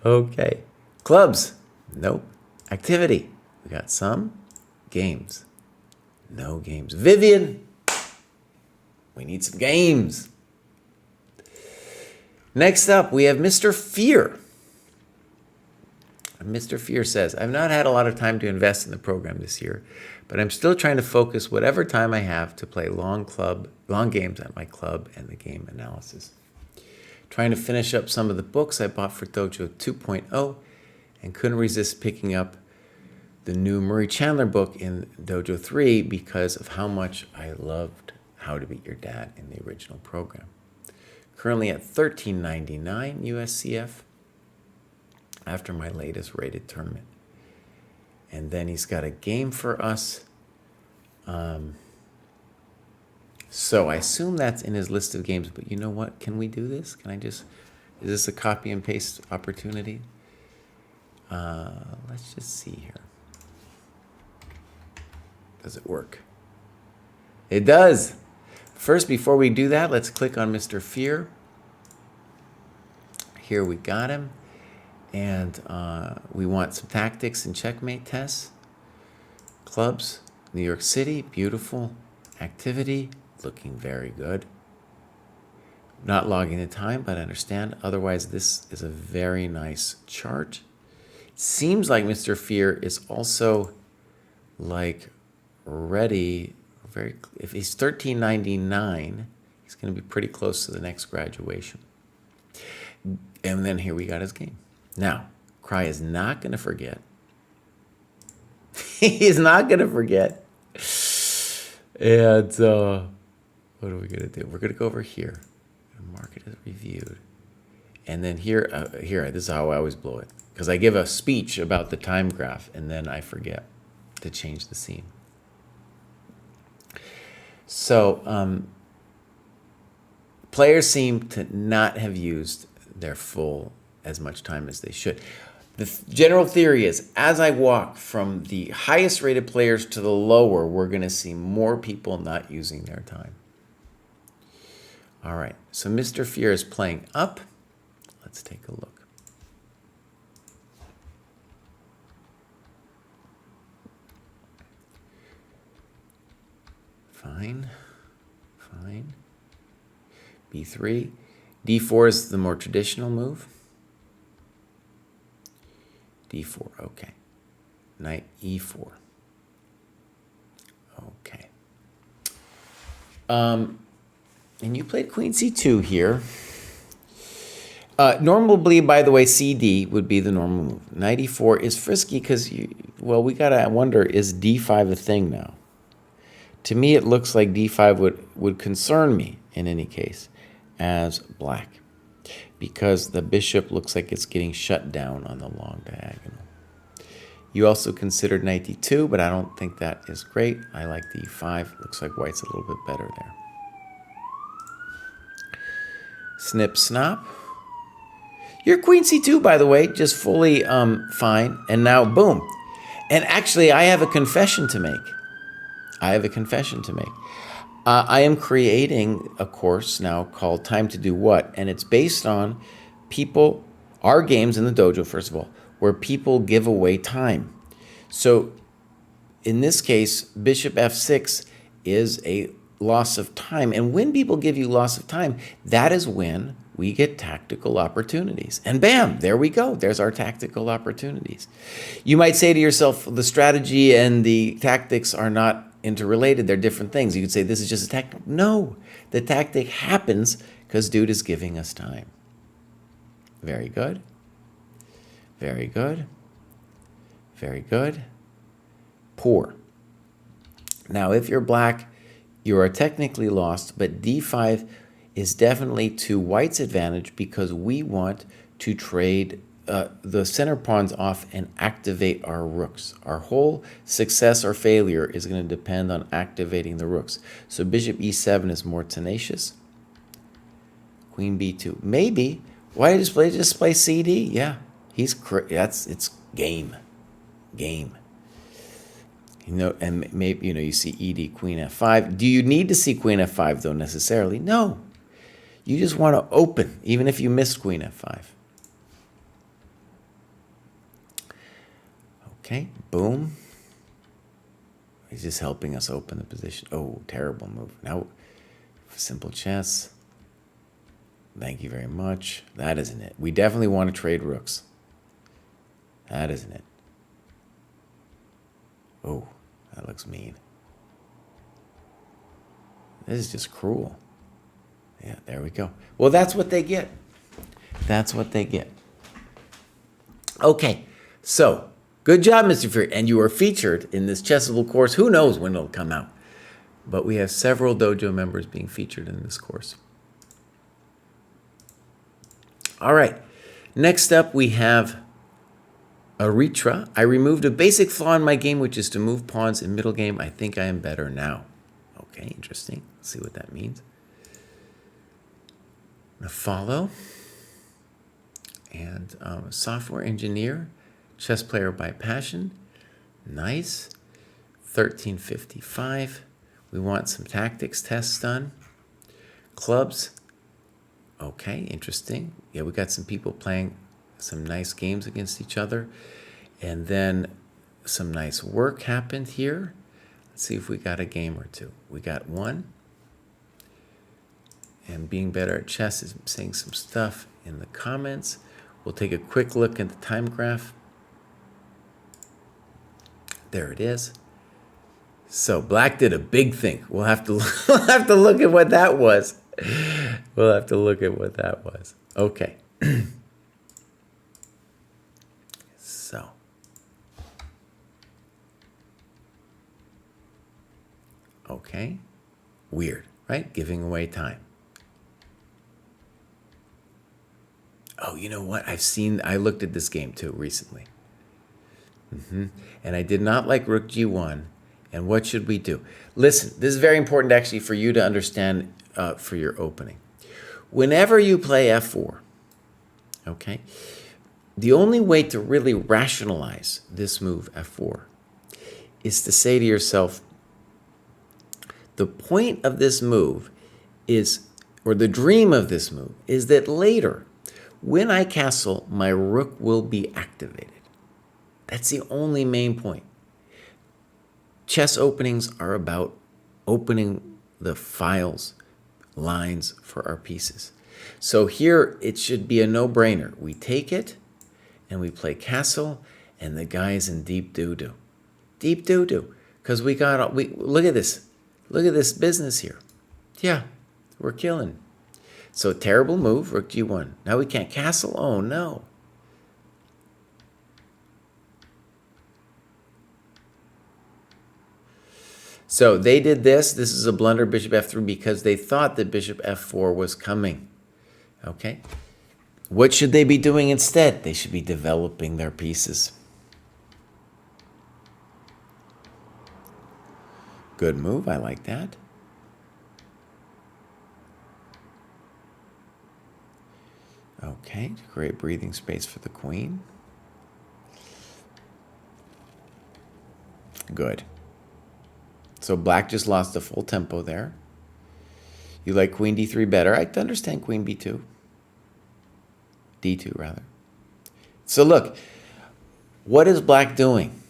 Okay. Clubs. Nope. Activity. We got some. Games. No games. Vivian. We need some games. Next up, we have Mr. Fear. Mr. Fear says, I've not had a lot of time to invest in the program this year, but I'm still trying to focus whatever time I have to play long games at my club and the game analysis. Trying to finish up some of the books I bought for Dojo 2.0 and couldn't resist picking up the new Murray Chandler book in Dojo 3 because of how much I loved How to Beat Your Dad in the original program. Currently at $13.99 USCF after my latest rated tournament. And then he's got a game for us. So I assume that's in his list of games, but you know what? Can we do this? Is this a copy and paste opportunity? Let's just see here. Does it work? It does. First, before we do that, let's click on Mr. Fear. Here we got him. And we want some tactics and checkmate tests. Clubs, New York City, beautiful. Activity, looking very good. Not logging the time, but I understand. Otherwise, this is a very nice chart. It seems like Mr. Fear is also like ready. If he's $13.99, he's going to be pretty close to the next graduation. And then here we got his game. Now, Kraai is not going to forget. He's not going to forget. And what are we going to do? We're going to go over here. Mark it as reviewed. And then here, this is how I always blow it. Because I give a speech about the time graph, and then I forget to change the scene. So, players seem to not have used their full as much time as they should. The general theory is, as I walk from the highest rated players to the lower, we're going to see more people not using their time. All right, so Mr. Fear is playing up. Let's take a look. Fine, fine. B3. D4 is the more traditional move. D4, okay. Knight E4. Okay. And you played Queen C2 here. Normally, by the way, CD would be the normal move. Knight E4 is frisky because, well, we got to wonder, is D5 a thing now? To me, it looks like D5 would concern me in any case as black, because the bishop looks like it's getting shut down on the long diagonal. You also considered knight d2, but I don't think that is great. I like d5. Looks like white's a little bit better there. Snip, snop. Your queen c2, by the way, just fully fine. And now, boom. And actually, I have a confession to make. I am creating a course now called Time to Do What, and it's based on our games in the dojo, first of all, where people give away time. So in this case, bishop f6 is a loss of time, and when people give you loss of time, that is when we get tactical opportunities. And bam, there we go. There's our tactical opportunities. You might say to yourself, the strategy and the tactics are not interrelated. They're different things. You could say this is just a tactic. No, the tactic happens because dude is giving us time. Very good. Very good. Very good. Poor. Now, if you're black, you are technically lost, but d5 is definitely to white's advantage because we want to trade the center pawns off and activate our rooks. Our whole success or failure is going to depend on activating the rooks. So bishop e7 is more tenacious. Queen b2. Maybe. Why did you just play cd? Yeah, it's game. And maybe you see ed queen f5. Do you need to see queen f5 though necessarily? No. You just want to open, even if you missed queen f5. Okay, boom. He's just helping us open the position. Oh, terrible move. Now, simple chess. Thank you very much. That isn't it. We definitely want to trade rooks. That isn't it. Oh, that looks mean. This is just cruel. Yeah, there we go. Well, that's what they get. That's what they get. Okay, so good job, Mr. Fury. And you are featured in this Chessable course. Who knows when it'll come out? But we have several dojo members being featured in this course. All right, next up we have Aritra. I removed a basic flaw in my game, which is to move pawns in middle game. I think I am better now. Okay, interesting. Let's see what that means. I'm going to follow. And software engineer, chess player by passion. Nice. 1355. We want some tactics tests done. Clubs. Okay, interesting. Yeah, we got some people playing some nice games against each other. And then some nice work happened here. Let's see if we got a game or two. We got one. And being better at chess is saying some stuff in the comments. We'll take a quick look at the time graph. There it is. So black did a big thing. We'll have to look at what that was. We'll have to look at what that was. Okay. So. Okay. Weird, right? Giving away time. Oh, you know what? I looked at this game too recently. And I did not like rook g1. And what should we do? Listen, this is very important actually for you to understand for your opening. Whenever you play f4, okay, the only way to really rationalize this move, f4, is to say to yourself, the point of this move is, or the dream of this move, is that later, when I castle, my rook will be activated. That's the only main point. Chess openings are about opening the files, lines for our pieces. So here, it should be a no-brainer. We take it, and we play castle, and the guy's in deep doo-doo. Deep doo-doo. Because look at this. Look at this business here. Yeah, we're killing. So terrible move, rook g1. Now we can't castle. Oh, no. So they did this. This is a blunder, bishop f3, because they thought that bishop f4 was coming. Okay? What should they be doing instead? They should be developing their pieces. Good move. I like that. Okay, to create breathing space for the queen. Good. So black just lost the full tempo there. You like queen d3 better. I understand queen b2. d2, rather. So look, what is black doing?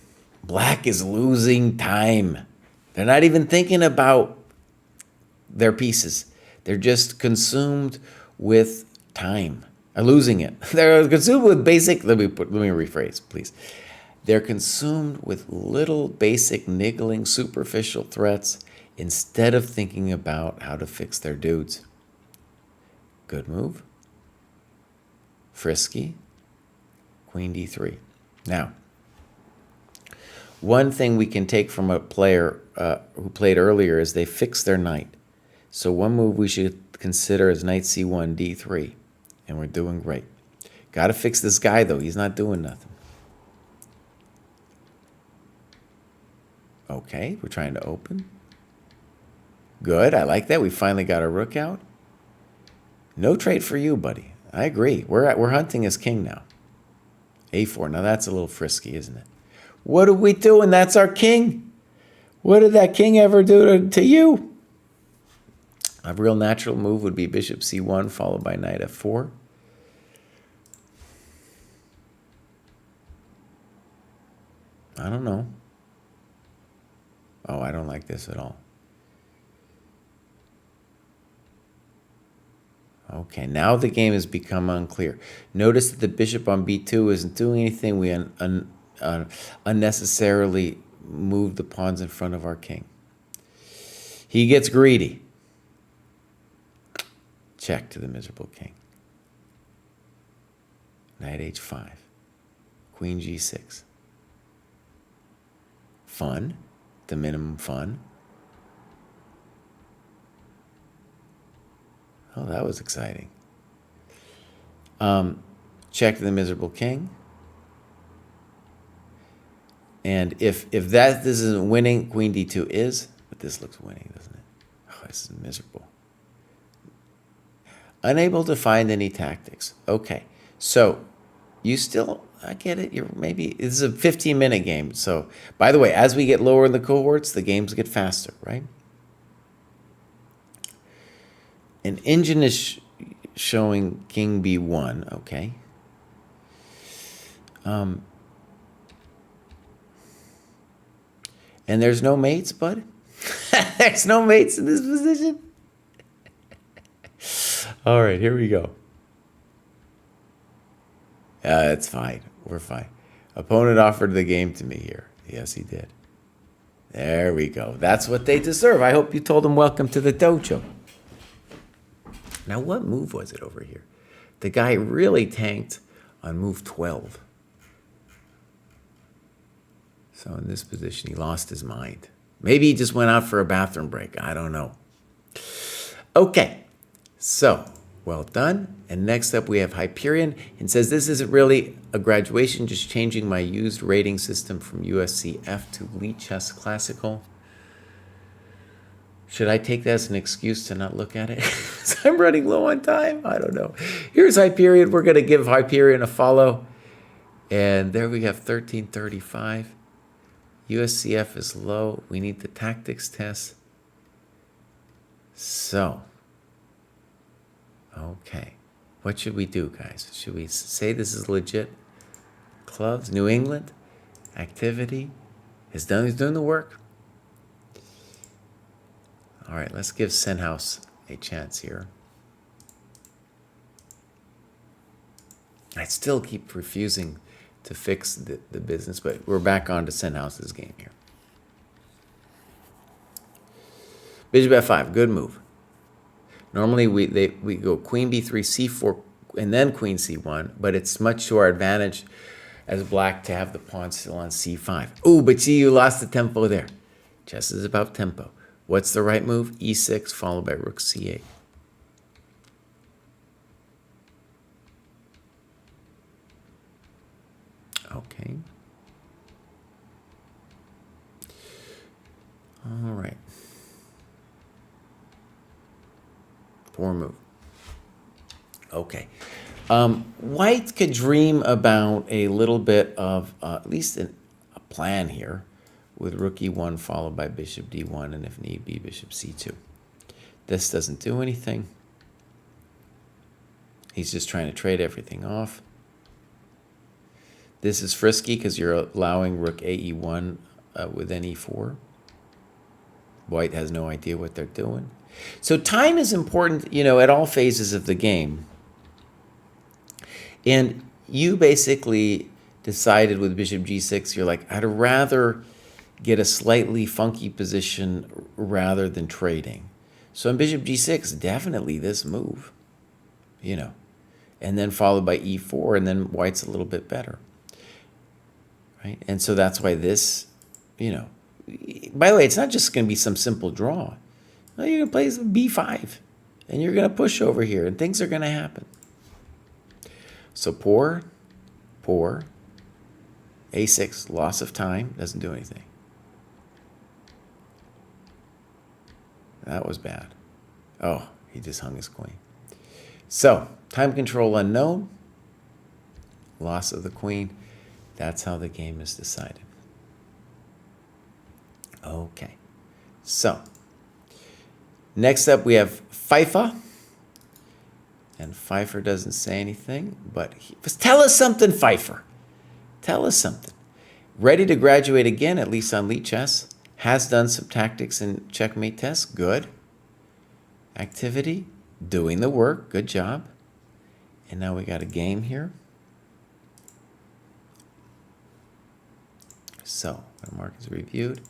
Black is losing time. They're not even thinking about their pieces. They're just consumed with time. Losing it. They're consumed with basic, let me rephrase, please. They're consumed with little basic niggling superficial threats instead of thinking about how to fix their dudes. Good move. Frisky. Queen d3. Now, one thing we can take from a player who played earlier is they fixed their knight. So one move we should consider is knight c1, d3. And we're doing great. Got to fix this guy, though. He's not doing nothing. Okay, we're trying to open. Good, I like that. We finally got a rook out. No trade for you, buddy. I agree. We're hunting as king now. a4. Now that's a little frisky, isn't it? What are we doing? That's our king. What did that king ever do to you? A real natural move would be bishop c1 followed by knight f4. I don't know. Oh, I don't like this at all. Okay, now the game has become unclear. Notice that the bishop on b2 isn't doing anything. We unnecessarily move the pawns in front of our king. He gets greedy. Check to the miserable king. Knight h5. Queen g6. Fun. The minimum fun. Oh, that was exciting. Check to the miserable king. And if this isn't winning, queen d2 is, but this looks winning, doesn't it? Oh, this is miserable. Unable to find any tactics. Okay, so you still, I get it, this is a 15-minute game. So, by the way, as we get lower in the cohorts, the games get faster, right? An engine is showing king b1, okay. And there's no mates, bud? There's no mates in this position? All right, here we go. It's fine. We're fine. Opponent offered the game to me here. Yes, he did. There we go. That's what they deserve. I hope you told them welcome to the dojo. Now, what move was it over here? The guy really tanked on move 12. So in this position, he lost his mind. Maybe he just went out for a bathroom break. I don't know. Okay, so well done. And next up, we have Hyperion. It says this isn't really a graduation, just changing my used rating system from USCF to Elite Chess Classical. Should I take that as an excuse to not look at it? I'm running low on time. I don't know. Here's Hyperion. We're going to give Hyperion a follow. And there we have 1335. USCF is low. We need the tactics test. So, okay. What should we do, guys? Should we say this is legit? Clubs, New England, activity. He's doing the work. All right, let's give Senhouse a chance here. I still keep refusing to fix the business, but we're back on to Senhouse's game here. Bishop f5, good move. Normally we go queen b3, c4, and then queen c1, but it's much to our advantage as black to have the pawn still on c5. Ooh, but see, you lost the tempo there. Chess is about tempo. What's the right move? e6 followed by rook c8. Okay. All right. Poor move. Okay. White could dream about a little bit of at least a plan here with rook e1 followed by bishop d1 and if need be bishop c2. This doesn't do anything. He's just trying to trade everything off. This is frisky because you're allowing rook ae1 with an e4. White has no idea what they're doing. So time is important, you know, at all phases of the game. And you basically decided with bishop g6, you're like, I'd rather get a slightly funky position rather than trading. So on bishop g6, definitely this move, you know, and then followed by e4, and then white's a little bit better, right? And so that's why this, you know, by the way, it's not just going to be some simple draw. No, you're going to play some b5, and you're going to push over here, and things are going to happen. So poor, a6, loss of time, doesn't do anything. That was bad. Oh, he just hung his queen. So, time control unknown, loss of the queen. That's how the game is decided. Okay, so next up we have Pfeiffer. And Pfeiffer doesn't say anything, but tell us something, Pfeiffer. Tell us something. Ready to graduate again, at least on Elite Chess. Has done some tactics and checkmate tests. Good. Activity. Doing the work. Good job. And now we got a game here. So, my mark is reviewed.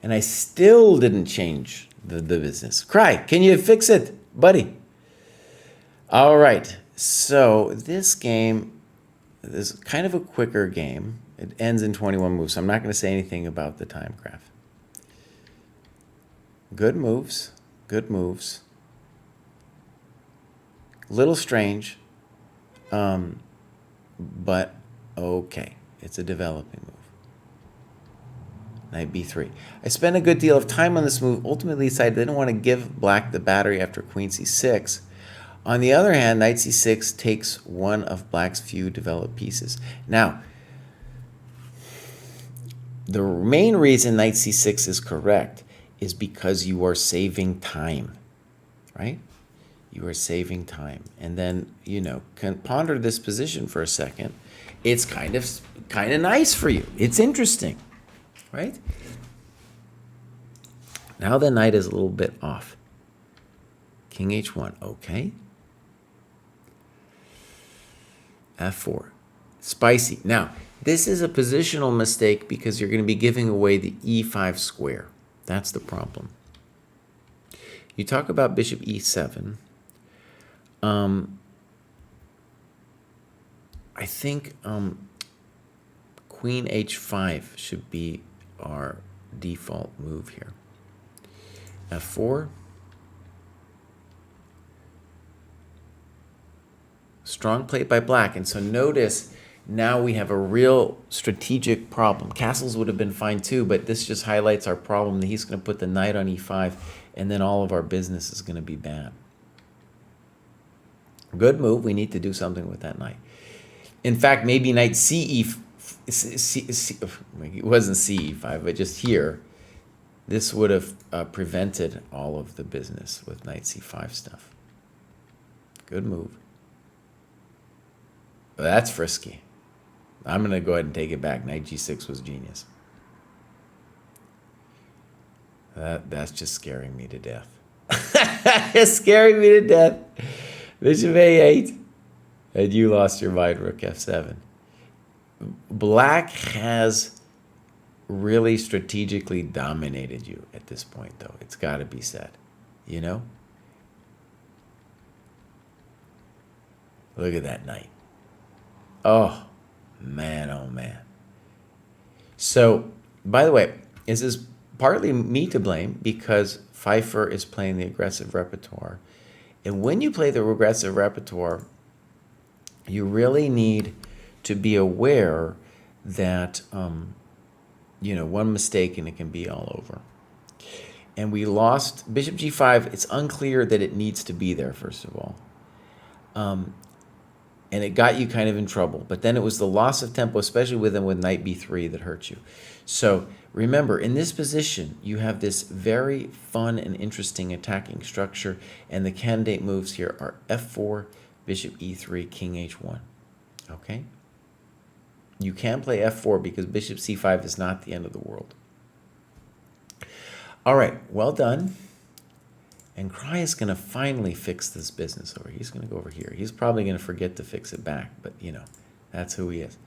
And I still didn't change the business. Kraai, can you fix it, buddy? All right, so this game is kind of a quicker game. It ends in 21 moves, so I'm not going to say anything about the time graph. Good moves, good moves. Little strange, but okay. It's a developing move. Knight b3. I spent a good deal of time on this move. Ultimately decided I didn't want to give black the battery after queen c6. On the other hand, knight c6 takes one of black's few developed pieces. Now, the main reason knight c6 is correct is because you are saving time, right? You are saving time. And then, you know, can ponder this position for a second. It's kind of nice for you. It's interesting, right? Now the knight is a little bit off. King h1, okay. f4, spicy. Now, this is a positional mistake because you're going to be giving away the e5 square. That's the problem. You talk about bishop e7. I think queen h5 should be our default move here. f4. Strong play by black, and so notice now we have a real strategic problem. Castles would have been fine too, but this just highlights our problem that he's going to put the knight on e5, and then all of our business is going to be bad. Good move. We need to do something with that knight. In fact, maybe knight it wasn't ce5, but just here, this would have prevented all of the business with knight c5 stuff. Good move. Well, that's frisky. I'm going to go ahead and take it back. Knight g6 was genius. That's just scaring me to death. It's scaring me to death. Bishop a8. And you lost your mind, rook f7. Black has really strategically dominated you at this point, though. It's got to be said. You know? Look at that knight. Oh, man, oh, man. So, by the way, this is partly me to blame because Pfeiffer is playing the aggressive repertoire. And when you play the aggressive repertoire, you really need to be aware that, you know, one mistake and it can be all over. And we lost bishop g5. It's unclear that it needs to be there, first of all. And it got you kind of in trouble. But then it was the loss of tempo, especially with knight b3, that hurt you. So remember, in this position, you have this very fun and interesting attacking structure. And the candidate moves here are f4, bishop e3, king h1. Okay? You can play f4 because bishop c5 is not the end of the world. All right, well done. And Kraai is going to finally fix this business over. He's going to go over here. He's probably going to forget to fix it back, but you know, that's who he is.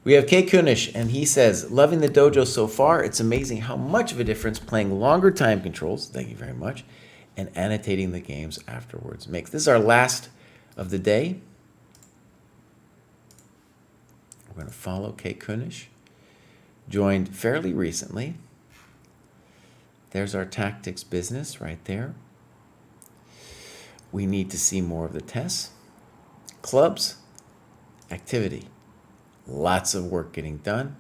We have Kay Kunish, and he says, loving the dojo so far. It's amazing how much of a difference playing longer time controls, thank you very much, and annotating the games afterwards makes. This is our last of the day. We're going to follow Kay Kunish. Joined fairly recently. There's our tactics business right there. We need to see more of the tests. Clubs, activity. Lots of work getting done.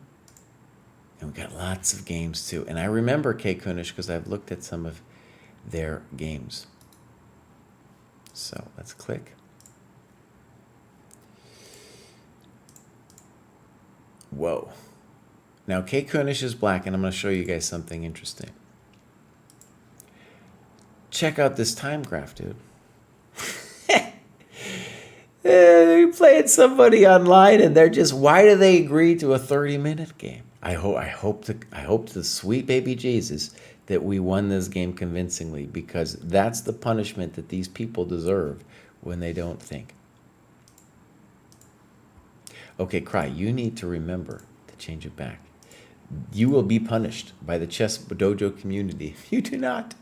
And we've got lots of games too. And I remember Kay Kunish because I've looked at some of their games. So let's click. Whoa. Now Kay Kunish is black, and I'm going to show you guys something interesting. Check out this time graph, dude. You're playing somebody online, and they're just, why do they agree to a 30-minute game? I hope to sweet baby Jesus that we won this game convincingly, because that's the punishment that these people deserve when they don't think. Okay, Kraai, you need to remember to change it back. You will be punished by the Chess Dojo community if you do not.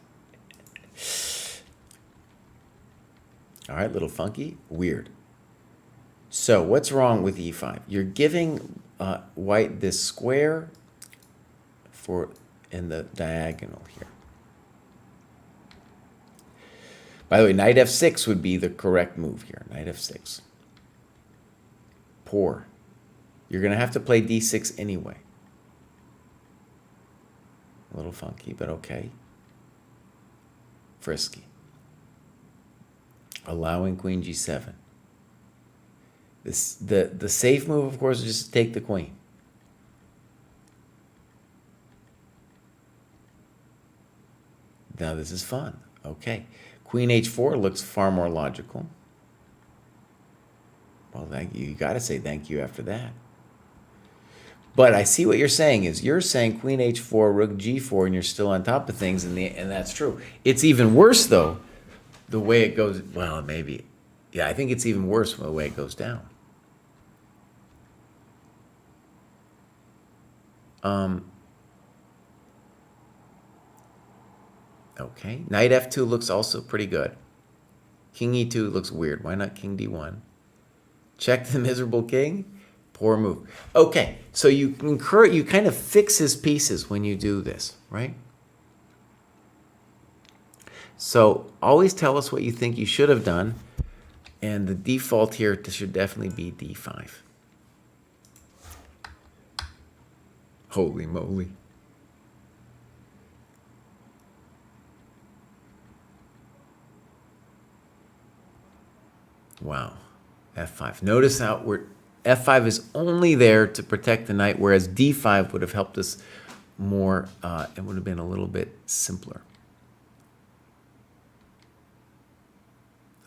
All right, little funky, weird. So what's wrong with e5? You're giving white this square in the diagonal here. By the way, knight f6 would be the correct move here. Knight f6. Poor. You're going to have to play d6 anyway. A little funky, but okay. Frisky. Allowing queen g7. The safe move, of course, is just to take the queen. Now this is fun. Okay. Queen h4 looks far more logical. Well, you got to say thank you after that. But I see what you're saying is you're saying queen h4, rook g4, and you're still on top of things, and that's true. It's even worse, though, the way it goes. Well, maybe. Yeah, I think it's even worse the way it goes down. Okay, knight f2 looks also pretty good. King e2 looks weird. Why not king d1? Check the miserable king. Poor move. Okay, so you kind of fix his pieces when you do this, right? So always tell us what you think you should have done, and the default here should definitely be d5. Holy moly. Wow. f5. Notice how F5 is only there to protect the knight, whereas D5 would have helped us more. It would have been a little bit simpler.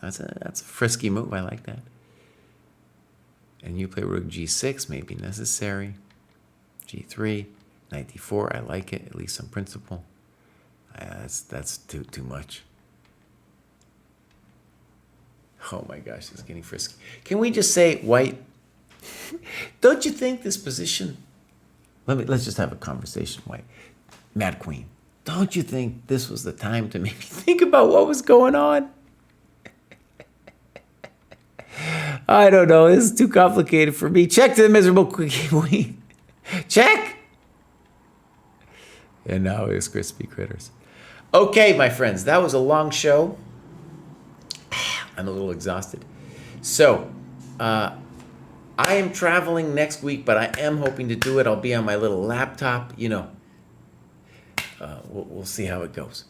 That's a frisky move. I like that. And you play rook G6, maybe necessary. G3, knight D4. I like it, at least on principle. That's too much. Oh my gosh, it's getting frisky. Can we just say, White, don't you think this position? Let's just have a conversation, White. Mad Queen, don't you think this was the time to maybe think about what was going on? I don't know. This is too complicated for me. Check to the miserable queen. Check. And now it's crispy critters. Okay, my friends, that was a long show. I'm a little exhausted. So, I am traveling next week, but I am hoping to do it. I'll be on my little laptop. You know, we'll see how it goes.